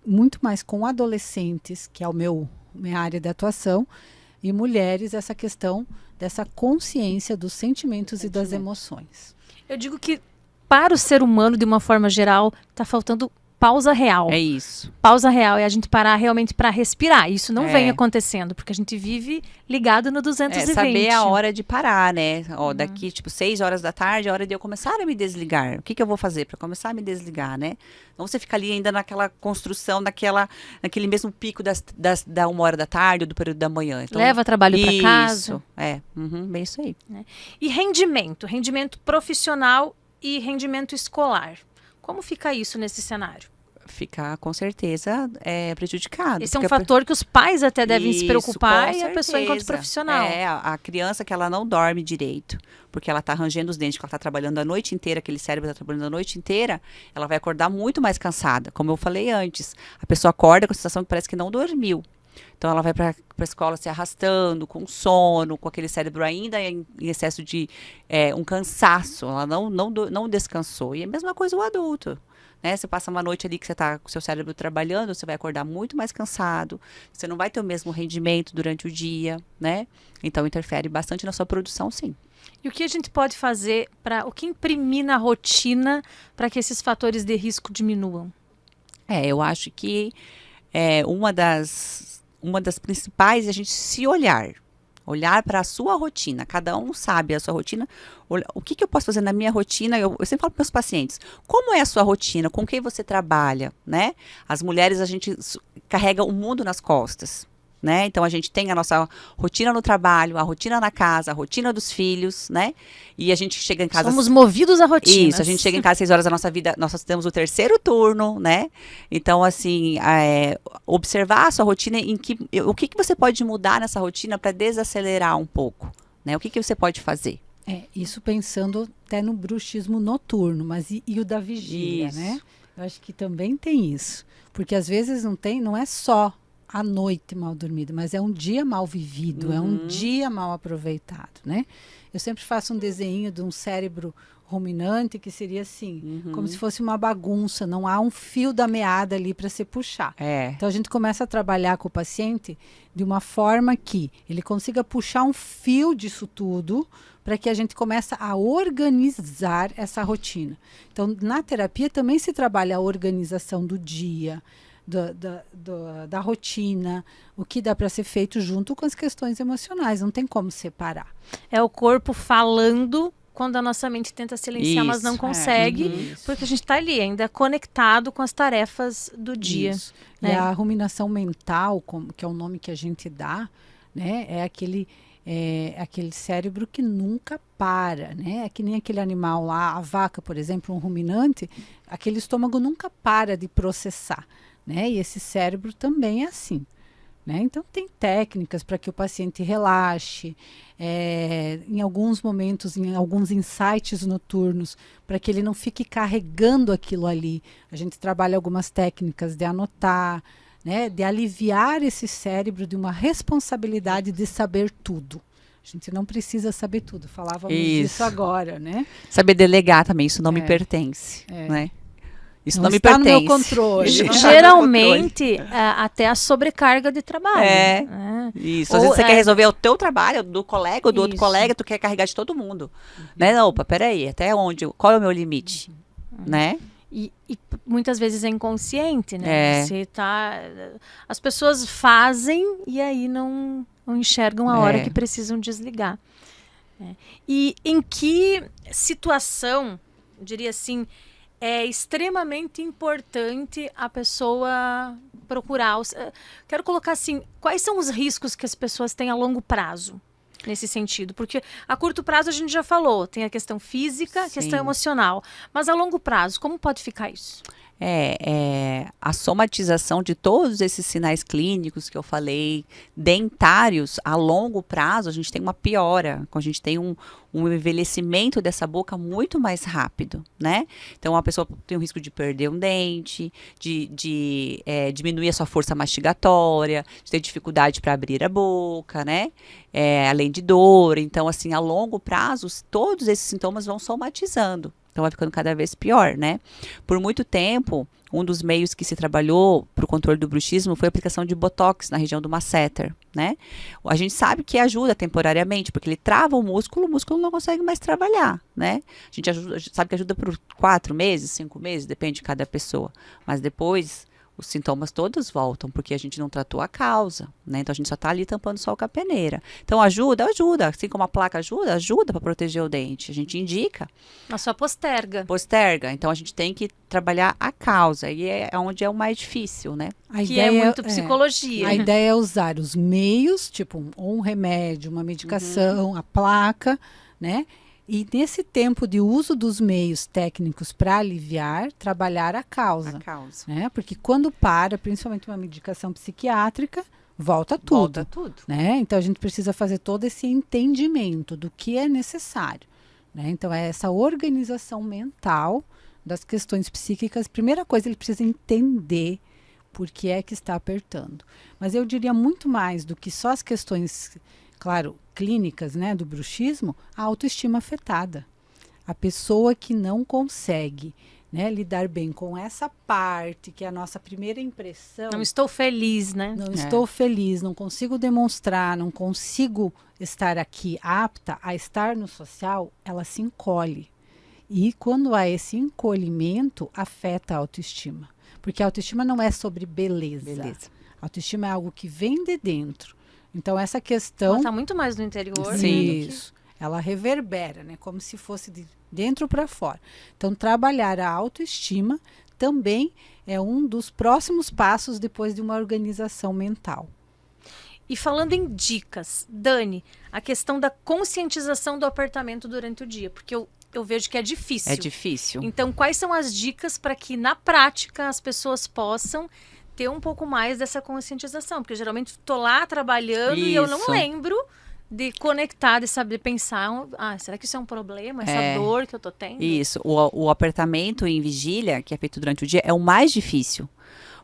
[SPEAKER 3] muito mais com adolescentes, que é minha área de atuação, e mulheres, essa questão dessa consciência dos sentimentos e das emoções.
[SPEAKER 1] Eu digo que para o ser humano, de uma forma geral, está faltando pausa real.
[SPEAKER 2] É isso.
[SPEAKER 1] Pausa real é a gente parar realmente para respirar. Isso não
[SPEAKER 2] É.
[SPEAKER 1] vem acontecendo, porque a gente vive ligado no 220.
[SPEAKER 2] Saber a hora de parar, né? Ó, daqui, tipo, 6 horas da tarde, é hora de eu começar a me desligar. O que eu vou fazer para começar a me desligar, né? Não você fica ali ainda naquela construção, naquele mesmo pico da 1 hora da tarde ou do período da manhã. Então,
[SPEAKER 1] Leva trabalho para casa.
[SPEAKER 2] Isso, bem isso aí.
[SPEAKER 1] E rendimento profissional e rendimento escolar. Como fica isso nesse cenário?
[SPEAKER 2] Fica, com certeza, prejudicado.
[SPEAKER 1] Esse é um fator que os pais até devem se preocupar
[SPEAKER 2] com
[SPEAKER 1] e a pessoa enquanto
[SPEAKER 2] certeza.
[SPEAKER 1] profissional.
[SPEAKER 2] A criança que ela não dorme direito, porque ela está rangendo os dentes, porque ela está trabalhando a noite inteira, aquele cérebro está trabalhando a noite inteira, ela vai acordar muito mais cansada. Como eu falei antes, a pessoa acorda com a sensação que parece que não dormiu. Então, ela vai para a escola se arrastando, com sono, com aquele cérebro ainda em excesso de um cansaço. Ela não descansou. E a mesma coisa o adulto. Né? Você passa uma noite ali que você está com o seu cérebro trabalhando, você vai acordar muito mais cansado, você não vai ter o mesmo rendimento durante o dia, né? Então, interfere bastante na sua produção, sim.
[SPEAKER 1] E o que a gente pode fazer o que imprimir na rotina para que esses fatores de risco diminuam?
[SPEAKER 2] Eu acho que uma das principais é a gente se olhar para a sua rotina. Cada um sabe a sua rotina. O que eu posso fazer na minha rotina? Eu sempre falo para meus pacientes, como é a sua rotina? Com quem você trabalha, né? As mulheres, a gente carrega o mundo nas costas, né? Então, a gente tem a nossa rotina no trabalho, a rotina na casa, a rotina dos filhos, né? E a gente chega em casa...
[SPEAKER 1] Somos movidos a rotina.
[SPEAKER 2] Isso, a gente chega em casa às 6 horas da nossa vida, nós temos o 3º turno, né? Então, assim, observar a sua rotina, o que você pode mudar nessa rotina para desacelerar um pouco, né? O que você pode fazer?
[SPEAKER 3] Isso pensando até no bruxismo noturno, mas e o da vigília, né? Eu acho que também tem isso, porque às vezes não é só a noite mal dormida, mas é um dia mal vivido, é um dia mal aproveitado, né? Eu sempre faço um desenho de um cérebro ruminante que seria assim, como se fosse uma bagunça, não há um fio da meada ali para se puxar. Então a gente começa a trabalhar com o paciente de uma forma que ele consiga puxar um fio disso tudo para que a gente comece a organizar essa rotina. Então, na terapia também se trabalha a organização do dia, da rotina, o que dá para ser feito junto com as questões emocionais, não tem como separar.
[SPEAKER 1] É o corpo falando quando a nossa mente tenta silenciar, mas não consegue, porque a gente está ali ainda conectado com as tarefas do dia.
[SPEAKER 3] E a ruminação mental, que é o nome que a gente dá, né, é aquele cérebro que nunca para, né? É que nem aquele animal lá, a vaca, por exemplo, um ruminante, aquele estômago nunca para de processar. Né? E esse cérebro também é assim. Né? Então, tem técnicas para que o paciente relaxe, em alguns momentos, em alguns insights noturnos, para que ele não fique carregando aquilo ali. A gente trabalha algumas técnicas de anotar, né? De aliviar esse cérebro de uma responsabilidade de saber tudo. A gente não precisa saber tudo, falávamos disso agora. Né?
[SPEAKER 2] Saber delegar também, isso não me pertence, né? Isso não me
[SPEAKER 3] está
[SPEAKER 2] pertence.
[SPEAKER 3] no meu controle.
[SPEAKER 1] Geralmente, até a sobrecarga de trabalho.
[SPEAKER 2] Isso. Às vezes você quer resolver o teu trabalho, do colega ou do outro colega, tu quer carregar de todo mundo. Né? Não, opa, peraí, até onde? Qual é o meu limite? Né?
[SPEAKER 1] E muitas vezes é inconsciente, né? As pessoas fazem e aí não enxergam a hora que precisam desligar. E em que situação, eu diria assim, é extremamente importante a pessoa procurar. Quero colocar assim, quais são os riscos que as pessoas têm a longo prazo nesse sentido? Porque a curto prazo a gente já falou, tem a questão física, a questão emocional. Mas a longo prazo, como pode ficar isso?
[SPEAKER 2] A somatização de todos esses sinais clínicos que eu falei, dentários, a longo prazo, a gente tem uma piora, a gente tem um envelhecimento dessa boca muito mais rápido, né? Então, a pessoa tem o risco de perder um dente, de diminuir a sua força mastigatória, de ter dificuldade para abrir a boca, né? Além de dor. Então, assim, a longo prazo, todos esses sintomas vão somatizando. Então vai ficando cada vez pior, né? Por muito tempo, um dos meios que se trabalhou para o controle do bruxismo foi a aplicação de botox na região do masseter, né? A gente sabe que ajuda temporariamente, porque ele trava o músculo não consegue mais trabalhar, né? A gente sabe que ajuda por 4 meses, 5 meses, depende de cada pessoa. Mas depois os sintomas todos voltam, porque a gente não tratou a causa, né? Então a gente só está ali tampando só com a peneira. Então ajuda. Assim como a placa ajuda para proteger o dente. A gente indica.
[SPEAKER 1] Mas só posterga.
[SPEAKER 2] Posterga. Então a gente tem que trabalhar a causa. E é onde é o mais difícil, né?
[SPEAKER 1] Que é muito psicologia.
[SPEAKER 3] A ideia é usar os meios, tipo um remédio, uma medicação, a placa, né? E nesse tempo de uso dos meios técnicos para aliviar, trabalhar a causa. Né? Porque quando para, principalmente uma medicação psiquiátrica, volta tudo.
[SPEAKER 2] Volta tudo.
[SPEAKER 3] Né? Então a gente precisa fazer todo esse entendimento do que é necessário. Né? Então é essa organização mental das questões psíquicas. Primeira coisa, ele precisa entender por que é que está apertando. Mas eu diria muito mais do que só as questões, claro, clínicas, né, do bruxismo, a autoestima afetada. A pessoa que não consegue, né, lidar bem com essa parte, que é a nossa primeira impressão.
[SPEAKER 1] Não estou feliz, né?
[SPEAKER 3] Não estou feliz, não consigo demonstrar, não consigo estar aqui apta a estar no social, ela se encolhe. E quando há esse encolhimento, afeta a autoestima. Porque a autoestima não é sobre beleza. A autoestima é algo que vem de dentro. Então, essa questão...
[SPEAKER 1] Ela está muito mais no interior.
[SPEAKER 3] Isso. Ela reverbera, né? Como se fosse de dentro para fora. Então, trabalhar a autoestima também é um dos próximos passos depois de uma organização mental.
[SPEAKER 1] E falando em dicas, Dani, a questão da conscientização do apertamento durante o dia. Porque eu vejo que é difícil.
[SPEAKER 2] É difícil.
[SPEAKER 1] Então, quais são as dicas para que, na prática, as pessoas possam ter um pouco mais dessa conscientização? Porque geralmente estou lá trabalhando e eu não lembro de conectar, de saber pensar, será que isso é um problema? Essa dor que eu tô tendo?
[SPEAKER 2] Isso. O apertamento em vigília, que é feito durante o dia, é o mais difícil.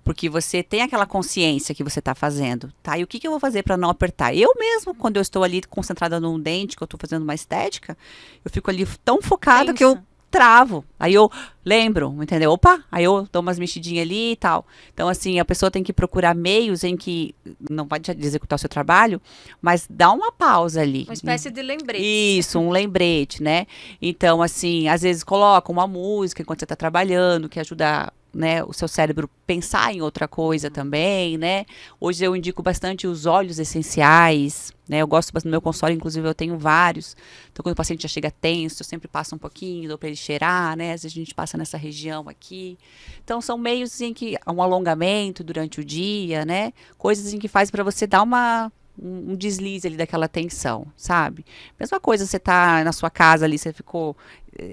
[SPEAKER 2] Porque você tem aquela consciência que você está fazendo, tá? E o que eu vou fazer para não apertar? Eu mesmo, quando eu estou ali concentrada num dente, que eu estou fazendo uma estética, eu fico ali tão focada que eu travo. Aí eu lembro, entendeu? Opa! Aí eu dou umas mexidinhas ali e tal. Então, assim, a pessoa tem que procurar meios em que não vai executar o seu trabalho, mas dá uma pausa ali.
[SPEAKER 1] Uma espécie de lembrete.
[SPEAKER 2] Isso, um lembrete, né? Então, assim, às vezes coloca uma música enquanto você está trabalhando, que ajuda, né, o seu cérebro pensar em outra coisa também, né? Hoje eu indico bastante os óleos essenciais, né? Eu gosto bastante, no meu consultório, inclusive, eu tenho vários. Então, quando o paciente já chega tenso, eu sempre passo um pouquinho, dou para ele cheirar, né? Às vezes a gente passa nessa região aqui. Então, são meios em que um alongamento durante o dia, né? Coisas em que faz para você dar um deslize ali daquela tensão, sabe? Mesma coisa, você tá na sua casa ali, você ficou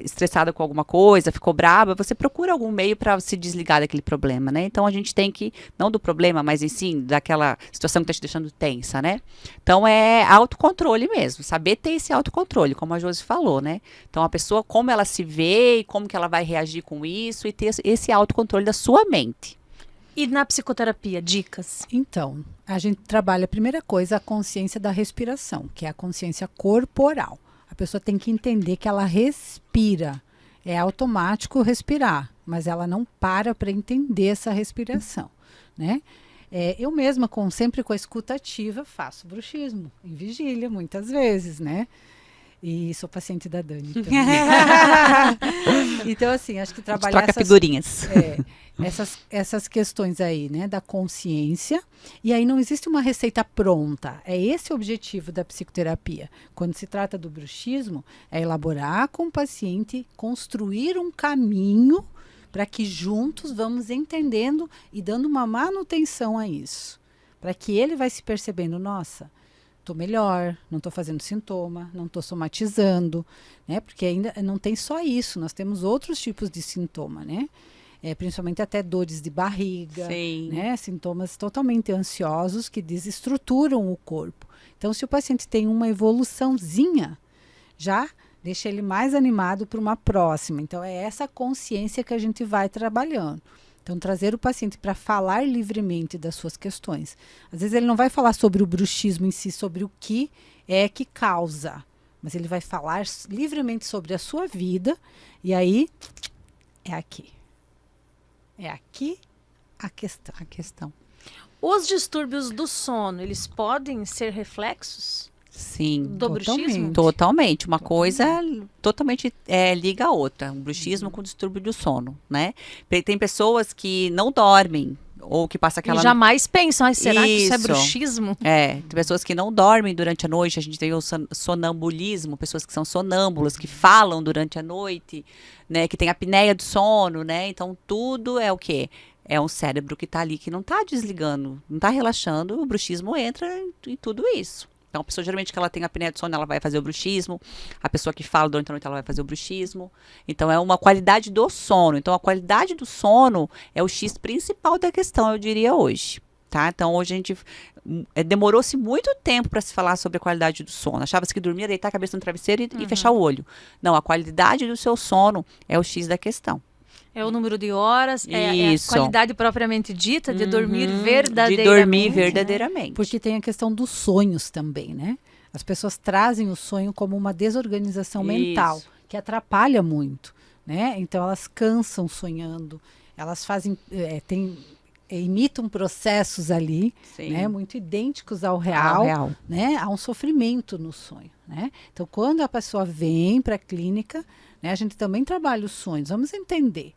[SPEAKER 2] estressada com alguma coisa, ficou braba, você procura algum meio para se desligar daquele problema, né? Então a gente tem que, não do problema, mas em si, daquela situação que tá te deixando tensa, né? Então é autocontrole mesmo, saber ter esse autocontrole, como a Josi falou, né? Então a pessoa, como ela se vê e como que ela vai reagir com isso e ter esse autocontrole da sua mente.
[SPEAKER 1] E na psicoterapia, dicas?
[SPEAKER 3] Então, a gente trabalha, a primeira coisa, a consciência da respiração, que é a consciência corporal. A pessoa tem que entender que ela respira. É automático respirar, mas ela não para entender essa respiração, né? Eu mesma, sempre com a escuta ativa, faço bruxismo em vigília, muitas vezes, né? E sou paciente da Dani também. Então, assim, acho que trabalhar
[SPEAKER 2] troca figurinhas.
[SPEAKER 3] Essas questões aí, né, da consciência. E aí não existe uma receita pronta. É esse o objetivo da psicoterapia. Quando se trata do bruxismo, é elaborar com o paciente, construir um caminho para que juntos vamos entendendo e dando uma manutenção a isso. Para que ele vai se percebendo, nossa, estou melhor, não estou fazendo sintoma, não estou somatizando, né? Porque ainda não tem só isso, nós temos outros tipos de sintoma, né? Principalmente até dores de barriga, né? Sintomas totalmente ansiosos que desestruturam o corpo. Então, se o paciente tem uma evoluçãozinha, já deixa ele mais animado para uma próxima. Então, é essa consciência que a gente vai trabalhando. Então, trazer o paciente para falar livremente das suas questões. Às vezes ele não vai falar sobre o bruxismo em si, sobre o que é que causa, mas ele vai falar livremente sobre a sua vida, e aí é aqui. É aqui a questão.
[SPEAKER 2] A questão.
[SPEAKER 1] Os distúrbios do sono, eles podem ser reflexos
[SPEAKER 2] Sim.
[SPEAKER 1] do
[SPEAKER 3] Totalmente.
[SPEAKER 1] bruxismo?
[SPEAKER 2] Totalmente. Uma coisa totalmente liga a outra. Um bruxismo com distúrbio do sono, né? Tem pessoas que não dormem, ou que passa aquela...
[SPEAKER 1] E jamais pensam, "Ai, será que isso é
[SPEAKER 2] Isso.
[SPEAKER 1] bruxismo?"
[SPEAKER 2] Tem pessoas que não dormem durante a noite, a gente tem o sonambulismo, pessoas que são sonâmbulas, que falam durante a noite, né, que tem apneia do sono, né, então tudo é o quê? É um cérebro que está ali, que não está desligando, não está relaxando, o bruxismo entra em tudo isso. Então, a pessoa, geralmente, que ela tem apneia do sono, ela vai fazer o bruxismo. A pessoa que fala durante a noite, ela vai fazer o bruxismo. Então, é uma qualidade do sono. Então, a qualidade do sono é o X principal da questão, eu diria, hoje. Tá? Então, hoje a gente... demorou-se muito tempo para se falar sobre a qualidade do sono. Achava-se que dormia, deitar a cabeça no travesseiro e fechar o olho. Não, a qualidade do seu sono é o X da questão.
[SPEAKER 1] É o número de horas, é a
[SPEAKER 2] Isso.
[SPEAKER 1] qualidade propriamente dita de dormir
[SPEAKER 2] De
[SPEAKER 1] verdadeiramente.
[SPEAKER 2] dormir
[SPEAKER 1] né?
[SPEAKER 2] verdadeiramente.
[SPEAKER 3] Porque tem a questão dos sonhos também, né? As pessoas trazem o sonho como uma desorganização mental,
[SPEAKER 2] Isso.
[SPEAKER 3] que atrapalha muito, né? Então elas cansam sonhando, elas fazem, imitam processos ali,
[SPEAKER 2] Sim.
[SPEAKER 3] né? Muito idênticos ao
[SPEAKER 2] Ao
[SPEAKER 3] real,
[SPEAKER 2] real.
[SPEAKER 3] né? Há um sofrimento no sonho, né? Então quando a pessoa vem para a clínica, né? A gente também trabalha os sonhos, vamos entender.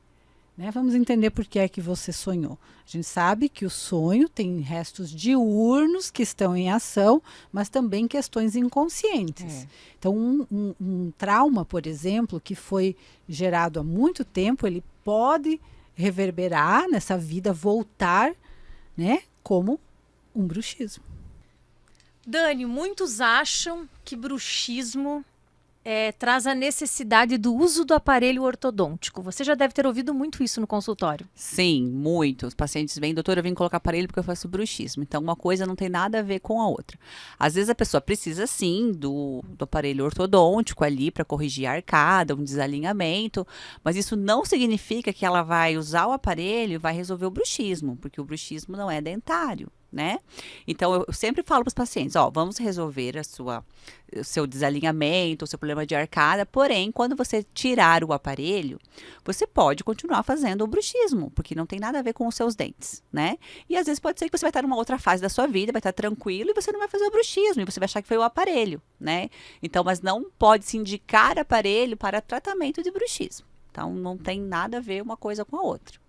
[SPEAKER 3] Né? Vamos entender por que é que você sonhou. A gente sabe que o sonho tem restos diurnos que estão em ação, mas também questões inconscientes. Então, um trauma, por exemplo, que foi gerado há muito tempo, ele pode reverberar nessa vida, voltar, né, como um bruxismo.
[SPEAKER 1] Dani, muitos acham que bruxismo traz a necessidade do uso do aparelho ortodôntico. Você já deve ter ouvido muito isso no consultório.
[SPEAKER 2] Sim, muito. Os pacientes vêm, doutora, eu vim colocar aparelho porque eu faço bruxismo. Então, uma coisa não tem nada a ver com a outra. Às vezes a pessoa precisa, sim, do aparelho ortodôntico ali para corrigir a arcada, um desalinhamento, mas isso não significa que ela vai usar o aparelho e vai resolver o bruxismo, porque o bruxismo não é dentário, né? Então, eu sempre falo para os pacientes, vamos resolver o seu desalinhamento, o seu problema de arcada, porém, quando você tirar o aparelho, você pode continuar fazendo o bruxismo, porque não tem nada a ver com os seus dentes, né? E às vezes pode ser que você vai estar numa outra fase da sua vida, vai estar tranquilo e você não vai fazer o bruxismo, e você vai achar que foi o aparelho, né? Então, mas não pode se indicar aparelho para tratamento de bruxismo. Então, não tem nada a ver uma coisa com a outra.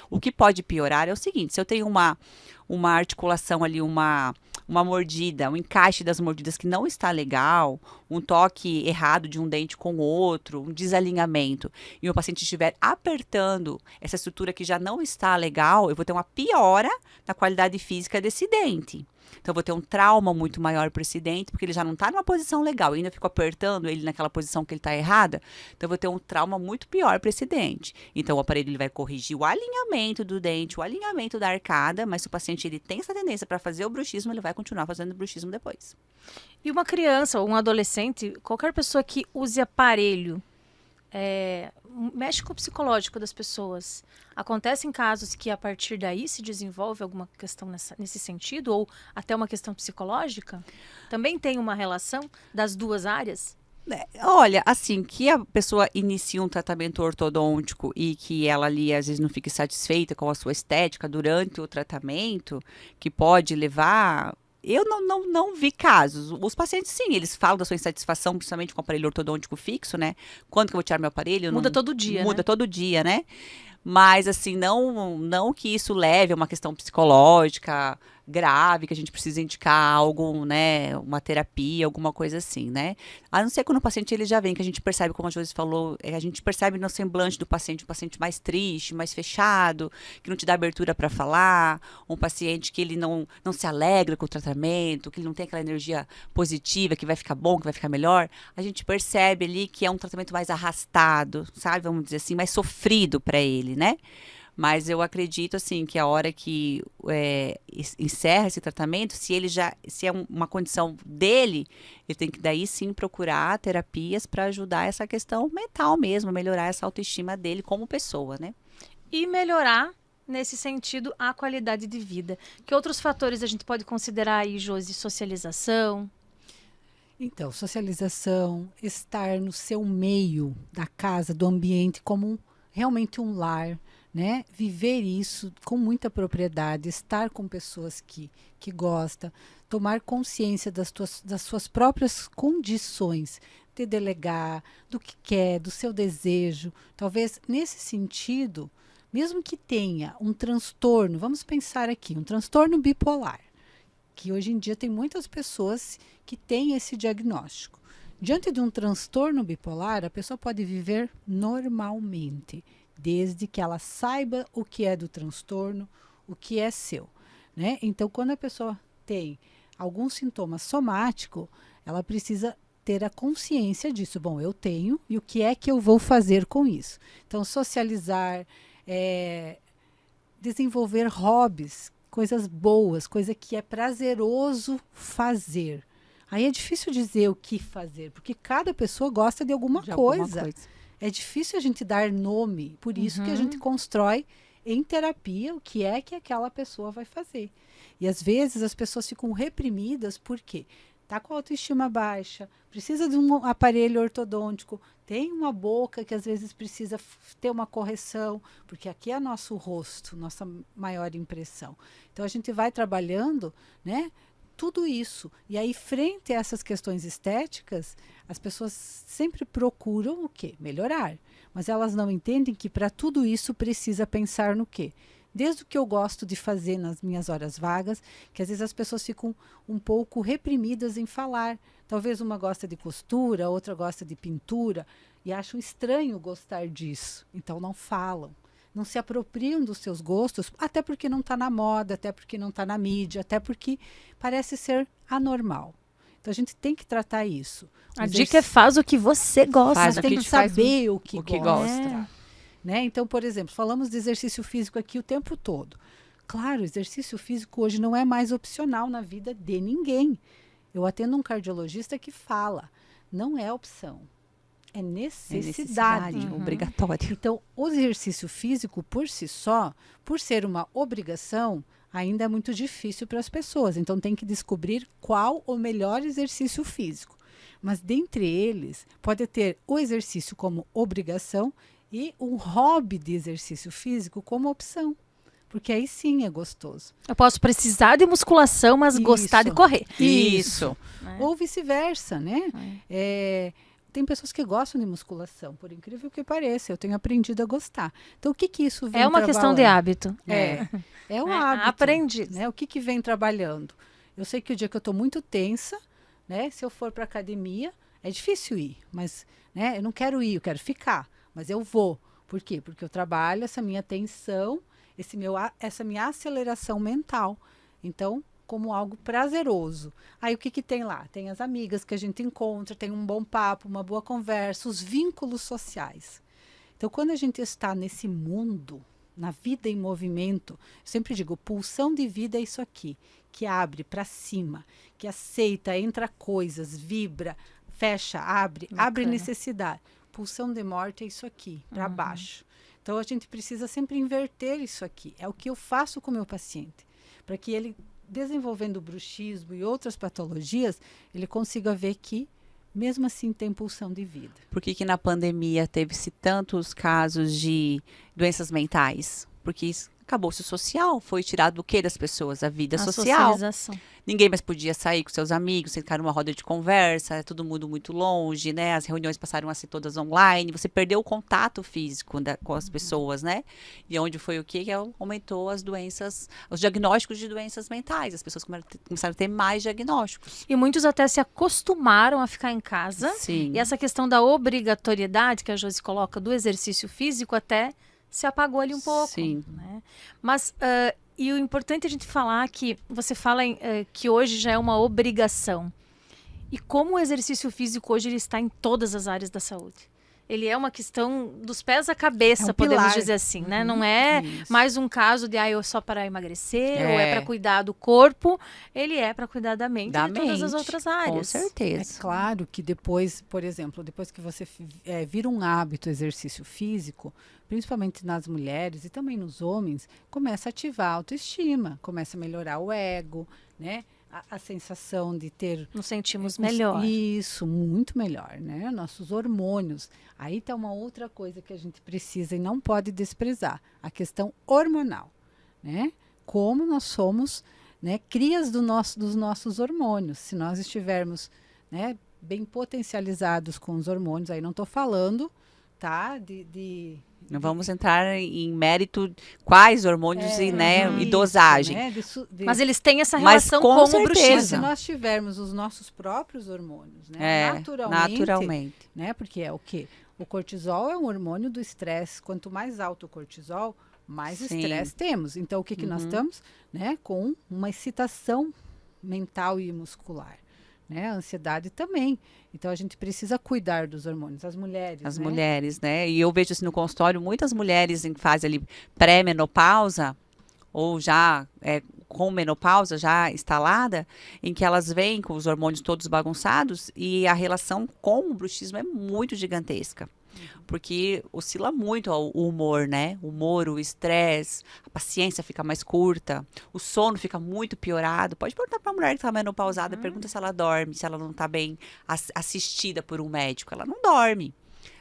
[SPEAKER 2] O que pode piorar é o seguinte, se eu tenho uma articulação ali, uma mordida, um encaixe das mordidas que não está legal, um toque errado de um dente com o outro, um desalinhamento, e o paciente estiver apertando essa estrutura que já não está legal, eu vou ter uma piora na qualidade física desse dente. Então, eu vou ter um trauma muito maior para esse dente, porque ele já não está numa posição legal, eu ainda fico apertando ele naquela posição que ele está errada, então eu vou ter um trauma muito pior para esse dente. Então, o aparelho ele vai corrigir o alinhamento do dente, o alinhamento da arcada, mas se o paciente ele tem essa tendência para fazer o bruxismo, ele vai continuar fazendo o bruxismo depois.
[SPEAKER 1] E uma criança ou um adolescente, qualquer pessoa que use aparelho, mexe com o psicológico das pessoas. Acontecem casos que a partir daí se desenvolve alguma questão nesse sentido, ou até uma questão psicológica? Também tem uma relação das duas áreas?
[SPEAKER 2] Olha, assim, que a pessoa inicia um tratamento ortodôntico e que ela ali às vezes não fique satisfeita com a sua estética durante o tratamento, que pode levar... Eu não vi casos. Os pacientes, sim, eles falam da sua insatisfação, principalmente com o aparelho ortodôntico fixo, né? Quando que eu vou tirar meu aparelho?
[SPEAKER 1] Muda todo dia,
[SPEAKER 2] Muda
[SPEAKER 1] né?
[SPEAKER 2] todo dia, né? Mas, assim, não que isso leve a uma questão psicológica grave, que a gente precisa indicar algo, né, uma terapia, alguma coisa assim, né? A não ser quando o paciente ele já vem, que a gente percebe, como a Josi falou, a gente percebe no semblante do paciente, um paciente mais triste, mais fechado, que não te dá abertura para falar, um paciente que ele não se alegra com o tratamento, que ele não tem aquela energia positiva, que vai ficar bom, que vai ficar melhor, a gente percebe ali que é um tratamento mais arrastado, sabe? Vamos dizer assim, mais sofrido para ele, né? Mas eu acredito, assim, que a hora que encerra esse tratamento, se é uma condição dele, ele tem que daí sim procurar terapias para ajudar essa questão mental mesmo, melhorar essa autoestima dele como pessoa, né?
[SPEAKER 1] E melhorar, nesse sentido, a qualidade de vida. Que outros fatores a gente pode considerar aí, Josi? Socialização?
[SPEAKER 3] Então, socialização, estar no seu meio da casa, do ambiente, como realmente um lar, né? Viver isso com muita propriedade, estar com pessoas que gostam, tomar consciência das suas próprias condições, de delegar, do que quer, do seu desejo. Talvez nesse sentido, mesmo que tenha um transtorno, vamos pensar aqui, um transtorno bipolar, que hoje em dia tem muitas pessoas que têm esse diagnóstico. Diante de um transtorno bipolar, a pessoa pode viver normalmente, desde que ela saiba o que é do transtorno, o que é seu, né? Então, quando a pessoa tem algum sintoma somático, ela precisa ter a consciência disso. Bom, eu tenho, e o que é que eu vou fazer com isso? Então, socializar, desenvolver hobbies, coisas boas, coisa que é prazeroso fazer. Aí é difícil dizer o que fazer, porque cada pessoa gosta de alguma coisa. É difícil a gente dar nome, por isso que a gente constrói em terapia o que é que aquela pessoa vai fazer. E às vezes as pessoas ficam reprimidas porque está com a autoestima baixa, precisa de um aparelho ortodôntico, tem uma boca que às vezes precisa ter uma correção, porque aqui é nosso rosto, nossa maior impressão. Então a gente vai trabalhando, né, tudo isso. E aí, frente a essas questões estéticas, as pessoas sempre procuram o quê? Melhorar. Mas elas não entendem que para tudo isso precisa pensar no quê? Desde o que eu gosto de fazer nas minhas horas vagas, que às vezes as pessoas ficam um pouco reprimidas em falar. Talvez uma gosta de costura, outra gosta de pintura, e acham estranho gostar disso. Então não falam. Não se apropriam dos seus gostos, até porque não está na moda, até porque não está na mídia, até porque parece ser anormal. Então a gente tem que tratar isso.
[SPEAKER 1] A dica é faz o que você gosta.
[SPEAKER 3] Mas tem que saber o que gosta.
[SPEAKER 1] É.
[SPEAKER 3] Né? Então, por exemplo, falamos de exercício físico aqui o tempo todo. Claro, o exercício físico hoje não é mais opcional na vida de ninguém. Eu atendo um cardiologista que fala, não é opção. É necessidade.
[SPEAKER 2] Obrigatório.
[SPEAKER 3] Então, o exercício físico, por si só, por ser uma obrigação, ainda é muito difícil para as pessoas. Então, tem que descobrir qual o melhor exercício físico. Mas, dentre eles, pode ter o exercício como obrigação e um hobby de exercício físico como opção. Porque aí sim é gostoso.
[SPEAKER 1] Eu posso precisar de musculação, mas gostar de correr.
[SPEAKER 3] Isso. Ou vice-versa, né? Tem pessoas que gostam de musculação, por incrível que pareça. Eu tenho aprendido a gostar. Então, o que isso vem
[SPEAKER 1] É uma questão de hábito.
[SPEAKER 3] É um hábito.
[SPEAKER 1] Aprendi.
[SPEAKER 3] Né? O que vem trabalhando? Eu sei que o dia que eu estou muito tensa, né? Se eu for para academia, é difícil ir. Mas né, eu não quero ir, eu quero ficar. Mas eu vou. Por quê? Porque eu trabalho essa minha tensão, essa minha aceleração mental. Então, como algo prazeroso. Aí o que tem lá? Tem as amigas que a gente encontra, tem um bom papo, uma boa conversa, os vínculos sociais. Então, quando a gente está nesse mundo, na vida em movimento, eu sempre digo, pulsão de vida é isso aqui, que abre para cima, que aceita, entra coisas, vibra, fecha, abre necessidade. Pulsão de morte é isso aqui, para baixo. Então, a gente precisa sempre inverter isso aqui. É o que eu faço com o meu paciente, para que ele, desenvolvendo o bruxismo e outras patologias, ele consiga ver que, mesmo assim, tem pulsão de vida.
[SPEAKER 2] Por que na pandemia teve-se tantos casos de doenças mentais? Porque acabou-se o social, foi tirado do que das pessoas? A vida social.
[SPEAKER 1] Socialização.
[SPEAKER 2] Ninguém mais podia sair com seus amigos, ficar numa roda de conversa, todo mundo muito longe, né? As reuniões passaram a ser todas online, você perdeu o contato físico com as pessoas, né? E onde foi o quê? Que aumentou as doenças, os diagnósticos de doenças mentais. As pessoas começaram a ter mais diagnósticos.
[SPEAKER 1] E muitos até se acostumaram a ficar em casa.
[SPEAKER 2] Sim.
[SPEAKER 1] E essa questão da obrigatoriedade que a Josi coloca do exercício físico até se apagou ali um pouco.
[SPEAKER 2] Sim.
[SPEAKER 1] Né? Mas, e o importante é a gente falar que você fala que hoje já é uma obrigação. E como o exercício físico hoje ele está em todas as áreas da saúde. Ele é uma questão dos pés à cabeça, podemos dizer assim, né? Não é mais um caso de eu só para emagrecer ou é para cuidar do corpo. Ele é para cuidar da mente e de todas as outras áreas.
[SPEAKER 2] Com certeza.
[SPEAKER 3] É claro que depois, por exemplo, depois que você vira um hábito exercício físico, principalmente nas mulheres e também nos homens, começa a ativar a autoestima, começa a melhorar o ego, né? a sensação de ter...
[SPEAKER 1] Nos sentimos melhor.
[SPEAKER 3] Isso, muito melhor, né? Nossos hormônios. Aí tá uma outra coisa que a gente precisa e não pode desprezar, a questão hormonal, né? Como nós somos, né, crias dos nossos hormônios. Se nós estivermos, né, bem potencializados com os hormônios, aí não estou falando, tá,
[SPEAKER 2] Não vamos entrar em mérito quais hormônios e dosagem.
[SPEAKER 3] Né,
[SPEAKER 1] Mas eles têm essa
[SPEAKER 2] Mas
[SPEAKER 1] relação
[SPEAKER 2] com
[SPEAKER 1] com o
[SPEAKER 2] certeza.
[SPEAKER 1] bruxismo.
[SPEAKER 3] se nós tivermos os nossos próprios hormônios, né, naturalmente, né, porque é o quê? O cortisol é um hormônio do estresse. Quanto mais alto o cortisol, mais
[SPEAKER 2] Sim.
[SPEAKER 3] estresse temos. Então, o que, que nós estamos? Né, com uma excitação mental e muscular. Né? A ansiedade também. Então, a gente precisa cuidar dos hormônios. As mulheres,
[SPEAKER 2] As
[SPEAKER 3] né?
[SPEAKER 2] mulheres, né? E eu vejo assim no consultório, muitas mulheres em fase ali pré-menopausa, ou já com menopausa já instalada, em que elas vêm com os hormônios todos bagunçados e a relação com o bruxismo é muito gigantesca. Porque oscila muito o humor, né? O humor, o estresse, a paciência fica mais curta, o sono fica muito piorado. Pode perguntar para uma mulher que está menopausada, pergunta se ela dorme, se ela não está bem assistida por um médico. Ela não dorme,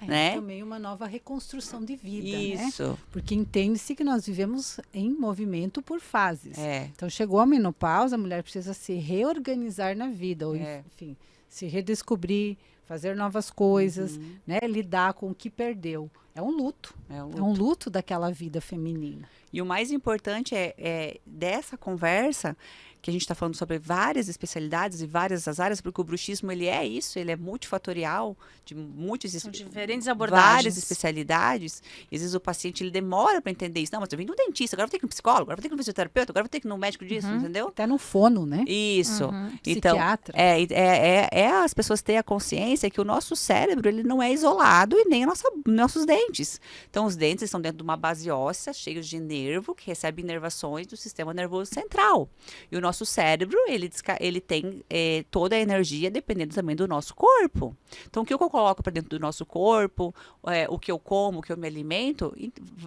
[SPEAKER 2] né?
[SPEAKER 3] Também uma nova reconstrução de vida,
[SPEAKER 2] Isso.
[SPEAKER 3] né? Porque entende-se que nós vivemos em movimento por fases.
[SPEAKER 2] É.
[SPEAKER 3] Então, chegou a menopausa, a mulher precisa se reorganizar na vida, ou enfim, se redescobrir, fazer novas coisas, né? Lidar com o que perdeu. É um luto. É um luto daquela vida feminina.
[SPEAKER 2] E o mais importante é dessa conversa, que a gente está falando sobre várias especialidades e várias as áreas, porque o bruxismo, ele é isso, ele é multifatorial, de
[SPEAKER 1] São diferentes abordagens.
[SPEAKER 2] Várias especialidades. E às vezes o paciente, ele demora para entender isso. Não, mas eu vim no dentista, agora vou ter que ir no psicólogo, agora vou ter que ir no fisioterapeuta, agora vou ter que ir no médico disso, entendeu?
[SPEAKER 3] Até no fono, né?
[SPEAKER 2] Isso. Então,
[SPEAKER 3] psiquiatra.
[SPEAKER 2] As pessoas terem a consciência que o nosso cérebro, ele não é isolado e nem nossos dentes. Então, os dentes estão dentro de uma base óssea, cheios de nervo, que recebe inervações do sistema nervoso central. E o nosso cérebro, ele tem toda a energia dependendo também do nosso corpo. Então, o que eu coloco para dentro do nosso corpo, o que eu como, o que eu me alimento,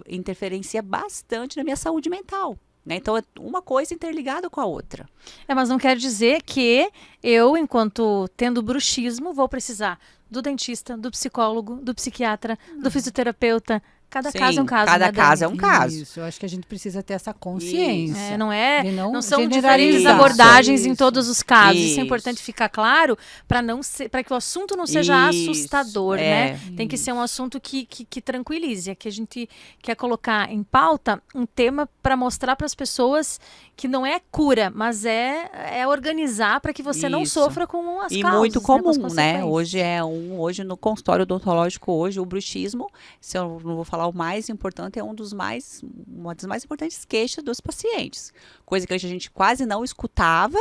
[SPEAKER 2] interferencia bastante na minha saúde mental. Né? Então, é uma coisa interligada com a outra.
[SPEAKER 1] Mas não quer dizer que eu, enquanto tendo bruxismo, vou precisar do dentista, do psicólogo, do psiquiatra, do fisioterapeuta. Cada caso é um caso.
[SPEAKER 2] Cada caso é um caso.
[SPEAKER 3] Isso, eu acho que a gente precisa ter essa consciência.
[SPEAKER 1] Não são
[SPEAKER 3] generalizar.
[SPEAKER 1] diferentes abordagens em
[SPEAKER 3] Isso.
[SPEAKER 1] todos os casos. Isso é
[SPEAKER 2] Isso.
[SPEAKER 1] importante ficar claro para que o assunto não seja
[SPEAKER 2] Isso,
[SPEAKER 1] assustador, né? Tem que ser um assunto que tranquilize. Que a gente quer colocar em pauta um tema para mostrar para as pessoas que não é cura, mas é organizar para que você não
[SPEAKER 2] Isso.
[SPEAKER 1] sofra com as
[SPEAKER 2] E
[SPEAKER 1] causas,
[SPEAKER 2] muito
[SPEAKER 1] com as
[SPEAKER 2] comum, né?
[SPEAKER 1] consequências.
[SPEAKER 2] Hoje no consultório odontológico, hoje o bruxismo, se eu não vou falar o mais importante, uma das mais importantes queixas dos pacientes. Coisa que a gente quase não escutava,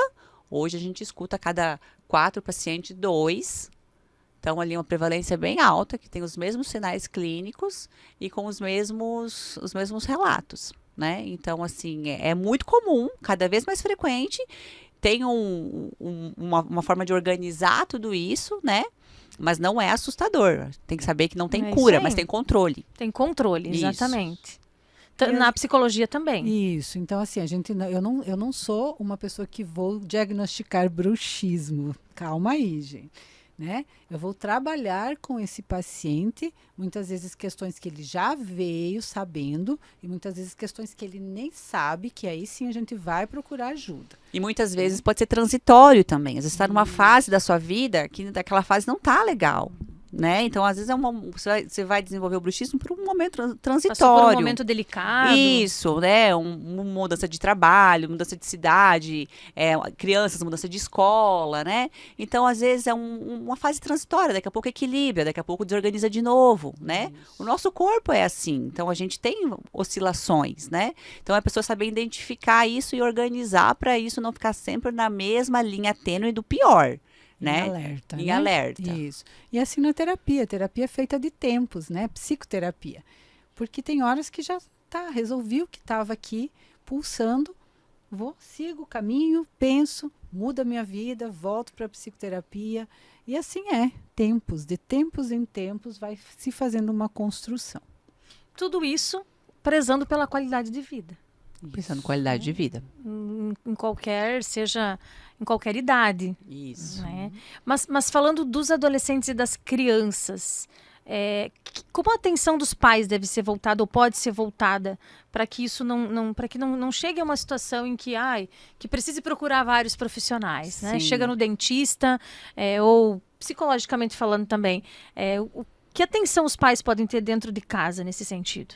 [SPEAKER 2] hoje a gente escuta a cada 4 pacientes, 2. Então, ali uma prevalência bem alta, que tem os mesmos sinais clínicos e com os mesmos relatos, né? Então, assim, é muito comum, cada vez mais frequente, tem uma forma de organizar tudo isso, né? Mas não é assustador. Tem que saber que não tem cura, mas tem controle.
[SPEAKER 1] Tem controle,
[SPEAKER 2] Isso.
[SPEAKER 1] exatamente. Na psicologia também.
[SPEAKER 3] Isso. Então, assim, eu não sou uma pessoa que vou diagnosticar bruxismo. Calma aí, gente. Né? Eu vou trabalhar com esse paciente, muitas vezes questões que ele já veio sabendo e muitas vezes questões que ele nem sabe, que aí sim a gente vai procurar ajuda.
[SPEAKER 2] E muitas vezes pode ser transitório também. Às vezes você está numa fase da sua vida que daquela fase não está legal. Né? Então, às vezes, você vai desenvolver o bruxismo por um momento transitório.
[SPEAKER 1] Passou por um momento delicado.
[SPEAKER 2] Isso, né? Uma mudança de trabalho, mudança de cidade, crianças, mudança de escola, né? Então, às vezes, é uma fase transitória. Daqui a pouco equilibra, daqui a pouco desorganiza de novo, né? Isso. O nosso corpo é assim. Então, a gente tem oscilações, né? Então, a pessoa saber identificar isso e organizar para isso não ficar sempre na mesma linha tênue do pior. Né?
[SPEAKER 3] Em alerta. Isso. E assim na terapia. A terapia é feita de tempos, né? Psicoterapia. Porque tem horas que já resolvi o que estava aqui, pulsando, sigo o caminho, penso, muda a minha vida, volto para a psicoterapia. E assim de tempos em tempos, vai se fazendo uma construção.
[SPEAKER 1] Tudo isso prezando pela qualidade de vida.
[SPEAKER 2] Pensando em qualidade de vida.
[SPEAKER 1] em qualquer, seja em qualquer idade.
[SPEAKER 2] Isso.
[SPEAKER 1] Né? Mas falando dos adolescentes e das crianças, como a atenção dos pais deve ser voltada ou pode ser voltada para que isso não chegue a uma situação em que precise procurar vários profissionais, né?
[SPEAKER 2] Sim.
[SPEAKER 1] Chega no dentista, ou psicologicamente falando também, que atenção os pais podem ter dentro de casa nesse sentido?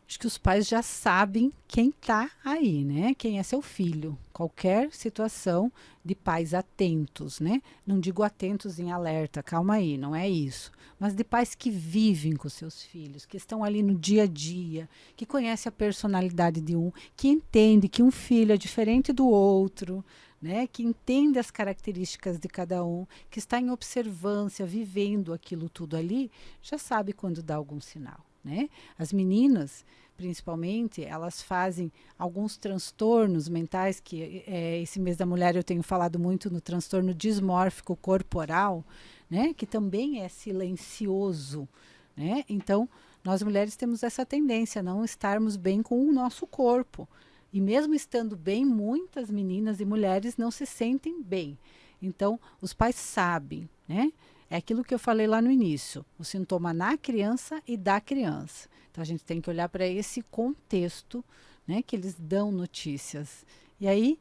[SPEAKER 3] Acho que os pais já sabem quem está aí, né? Quem é seu filho. Qualquer situação de pais atentos, né? Não digo atentos em alerta, calma aí, não é isso. Mas de pais que vivem com seus filhos, que estão ali no dia a dia, que conhecem a personalidade de um, que entende que um filho é diferente do outro, né? Que entende as características de cada um, que está em observância, vivendo aquilo tudo ali, já sabe quando dá algum sinal. Né? As meninas, principalmente, elas fazem alguns transtornos mentais, que esse mês da mulher eu tenho falado muito no transtorno dismórfico corporal, né? Que também é silencioso. Né? Então, nós mulheres temos essa tendência a não estarmos bem com o nosso corpo. E mesmo estando bem, muitas meninas e mulheres não se sentem bem. Então, os pais sabem, né? É aquilo que eu falei lá no início, o sintoma na criança e da criança. Então, a gente tem que olhar para esse contexto, né, que eles dão notícias. E aí,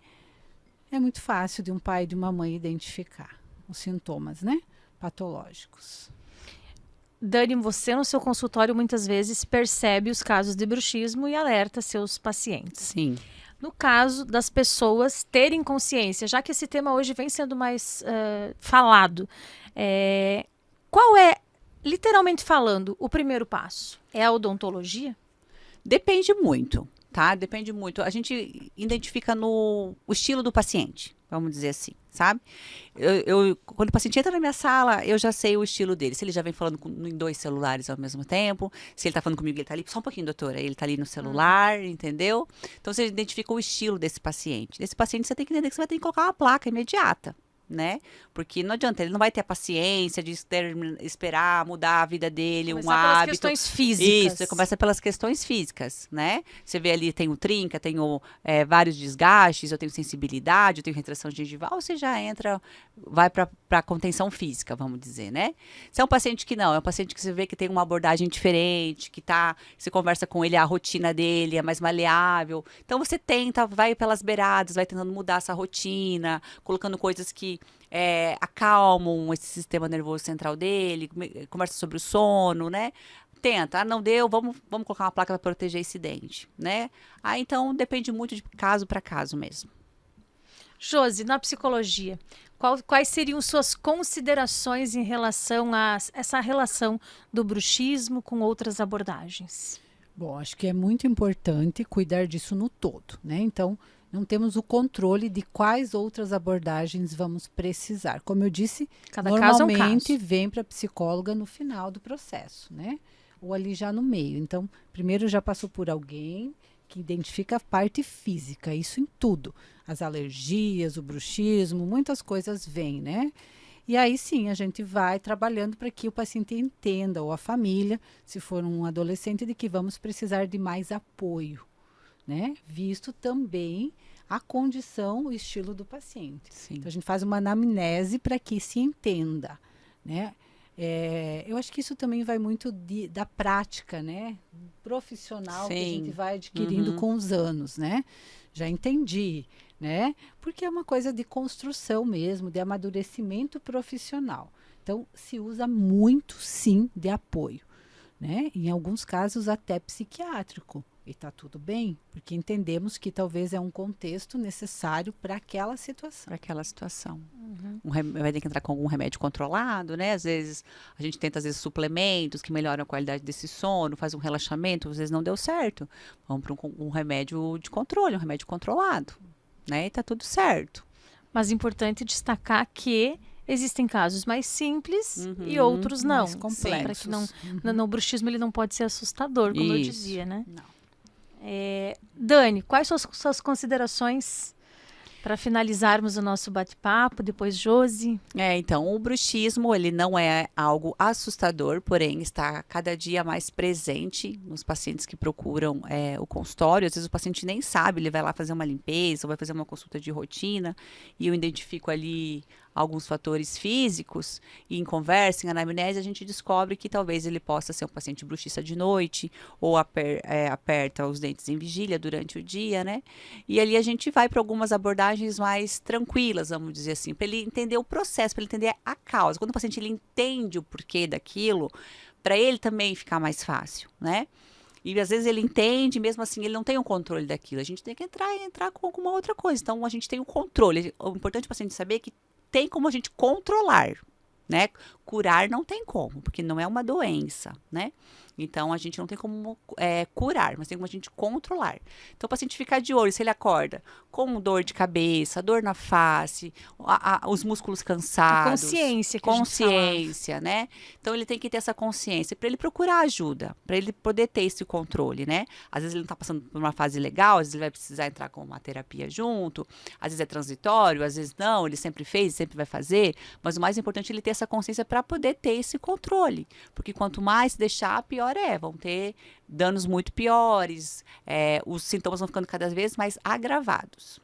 [SPEAKER 3] é muito fácil de um pai e de uma mãe identificar os sintomas, né, patológicos.
[SPEAKER 1] Dani, você no seu consultório muitas vezes percebe os casos de bruxismo e alerta seus pacientes.
[SPEAKER 2] Sim.
[SPEAKER 1] No caso das pessoas terem consciência, já que esse tema hoje vem sendo mais falado, qual é, literalmente falando, o primeiro passo? É a odontologia?
[SPEAKER 2] Depende muito, tá? Depende muito. A gente identifica o estilo do paciente, vamos dizer assim, sabe? Quando o paciente entra na minha sala, eu já sei o estilo dele. Se ele já vem falando em 2 celulares ao mesmo tempo, se ele tá falando comigo, ele tá ali, só um pouquinho, doutora, ele tá ali no celular, entendeu? Então, você identifica o estilo desse paciente. Desse paciente, você tem que entender que você vai ter que colocar uma placa imediata. Né? Porque não adianta, ele não vai ter a paciência de esperar mudar a vida dele,
[SPEAKER 1] Começar
[SPEAKER 2] um hábito.
[SPEAKER 1] pelas questões físicas.
[SPEAKER 2] Isso, começa pelas questões físicas, né? Você vê ali, tenho trinca, tenho vários desgastes, eu tenho sensibilidade, eu tenho retração gengival, você já entra, vai para a contenção física, vamos dizer, né? Se é um paciente que não, é um paciente que você vê que tem uma abordagem diferente, você conversa com ele, a rotina dele é mais maleável, então você tenta, vai pelas beiradas, vai tentando mudar essa rotina, colocando coisas que acalmam esse sistema nervoso central dele, conversa sobre o sono, né? Tenta, não deu, vamos colocar uma placa para proteger esse dente, né? Aí, então, depende muito de caso para caso mesmo.
[SPEAKER 1] Josi, na psicologia, quais seriam suas considerações em relação a essa relação do bruxismo com outras abordagens?
[SPEAKER 3] Bom, acho que é muito importante cuidar disso no todo, né? Então, não temos o controle de quais outras abordagens vamos precisar. Como eu disse,
[SPEAKER 1] Cada caso é um
[SPEAKER 3] normalmente
[SPEAKER 1] caso.
[SPEAKER 3] vem para a psicóloga no final do processo, né? Ou ali já no meio. Então, primeiro já passou por alguém que identifica a parte física, isso em tudo. As alergias, o bruxismo, muitas coisas vêm, né? E aí sim, a gente vai trabalhando para que o paciente entenda, ou a família, se for um adolescente, de que vamos precisar de mais apoio, né? Visto também a condição, o estilo do paciente.
[SPEAKER 2] Sim.
[SPEAKER 3] Então, a gente faz uma anamnese para que se entenda, né? Eu acho que isso também vai muito da prática, né? Profissional,
[SPEAKER 2] Sim.
[SPEAKER 3] que a gente vai adquirindo com os anos, né? Já entendi, né? Porque é uma coisa de construção mesmo, de amadurecimento profissional. Então, se usa muito, sim, de apoio, né? Em alguns casos, até psiquiátrico. E está tudo bem, porque entendemos que talvez é um contexto necessário para aquela situação.
[SPEAKER 2] Para aquela situação. Vai ter que entrar com algum remédio controlado, né? Às vezes, a gente tenta, às vezes, suplementos que melhoram a qualidade desse sono, faz um relaxamento, às vezes não deu certo. Vamos para um remédio de controle, um remédio controlado, né? E está tudo certo.
[SPEAKER 1] Mas é importante destacar que existem casos mais simples e outros não.
[SPEAKER 3] Mais complexos.
[SPEAKER 1] Para que no bruxismo ele não pode ser assustador, como eu dizia, né?
[SPEAKER 3] Não.
[SPEAKER 1] Dani, quais são as suas considerações Para finalizarmos o nosso bate-papo, depois Josi.
[SPEAKER 2] Então, o bruxismo, ele não é algo assustador, porém está cada dia mais presente nos pacientes que procuram o consultório. Às vezes o paciente nem sabe, ele vai lá fazer uma limpeza, ou vai fazer uma consulta de rotina, e eu identifico ali alguns fatores físicos, e em conversa, em anamnese, a gente descobre que talvez ele possa ser um paciente bruxista de noite, ou aperta os dentes em vigília durante o dia, né? E ali a gente vai para algumas abordagens mais tranquilas, vamos dizer assim, para ele entender o processo, para ele entender a causa. Quando o paciente ele entende o porquê daquilo, para ele também ficar mais fácil, né? E às vezes ele entende, mesmo assim, ele não tem o controle daquilo. A gente tem que entrar com alguma outra coisa. Então, a gente tem o controle. O importante é o paciente saber que tem como a gente controlar, né? Curar não tem como, porque não é uma doença, né? Então, a gente não tem como curar, mas tem como a gente controlar. Então, o paciente ficar de olho, se ele acorda com dor de cabeça, dor na face, os músculos cansados.
[SPEAKER 1] A consciência que
[SPEAKER 2] consciência, né? Então, ele tem que ter essa consciência para ele procurar ajuda, para ele poder ter esse controle, né? Às vezes ele não está passando por uma fase legal, às vezes ele vai precisar entrar com uma terapia junto, às vezes é transitório, às vezes não, ele sempre fez, sempre vai fazer, mas o mais importante é ele ter essa consciência para poder ter esse controle, porque quanto mais deixar, pior vão ter danos muito piores, os sintomas vão ficando cada vez mais agravados.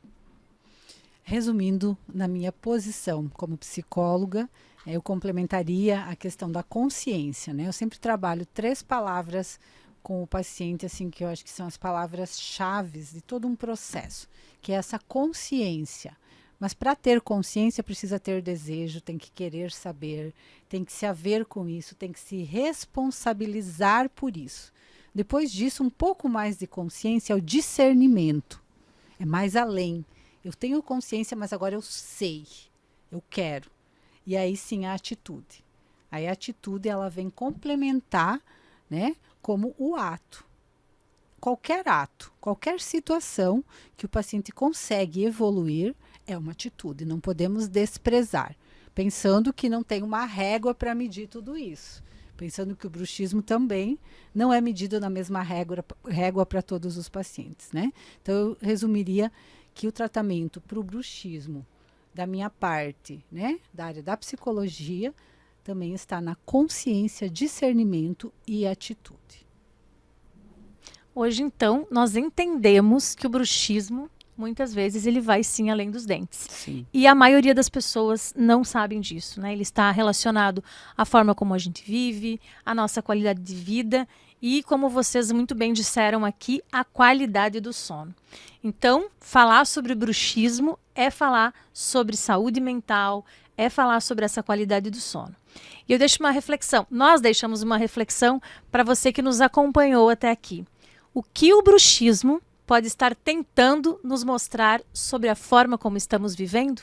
[SPEAKER 3] Resumindo, na minha posição como psicóloga, eu complementaria a questão da consciência, né? Eu sempre trabalho 3 palavras com o paciente, assim, que eu acho que são as palavras-chave de todo um processo, que é essa consciência. Mas para ter consciência precisa ter desejo, tem que querer saber, tem que se haver com isso, tem que se responsabilizar por isso. Depois disso, um pouco mais de consciência é o discernimento. É mais além. Eu tenho consciência, mas agora eu sei, eu quero. E aí sim a atitude. Aí a atitude ela vem complementar, né, como o ato. Qualquer ato, qualquer situação que o paciente consegue evoluir, é uma atitude, não podemos desprezar, pensando que não tem uma régua para medir tudo isso, pensando que o bruxismo também não é medido na mesma régua para todos os pacientes, né? Então eu resumiria que o tratamento para o bruxismo, da minha parte, né, da área da psicologia, também está na consciência, discernimento e atitude.
[SPEAKER 1] Hoje, então, nós entendemos que o bruxismo, muitas vezes, ele vai sim além dos dentes.
[SPEAKER 2] Sim.
[SPEAKER 1] E a maioria das pessoas não sabem disso, né? Ele está relacionado à forma como a gente vive, à nossa qualidade de vida e, como vocês muito bem disseram aqui, a qualidade do sono. Então, falar sobre bruxismo é falar sobre saúde mental, é falar sobre essa qualidade do sono. E eu deixo uma reflexão, nós deixamos uma reflexão para você que nos acompanhou até aqui. O que o bruxismo pode estar tentando nos mostrar sobre a forma como estamos vivendo?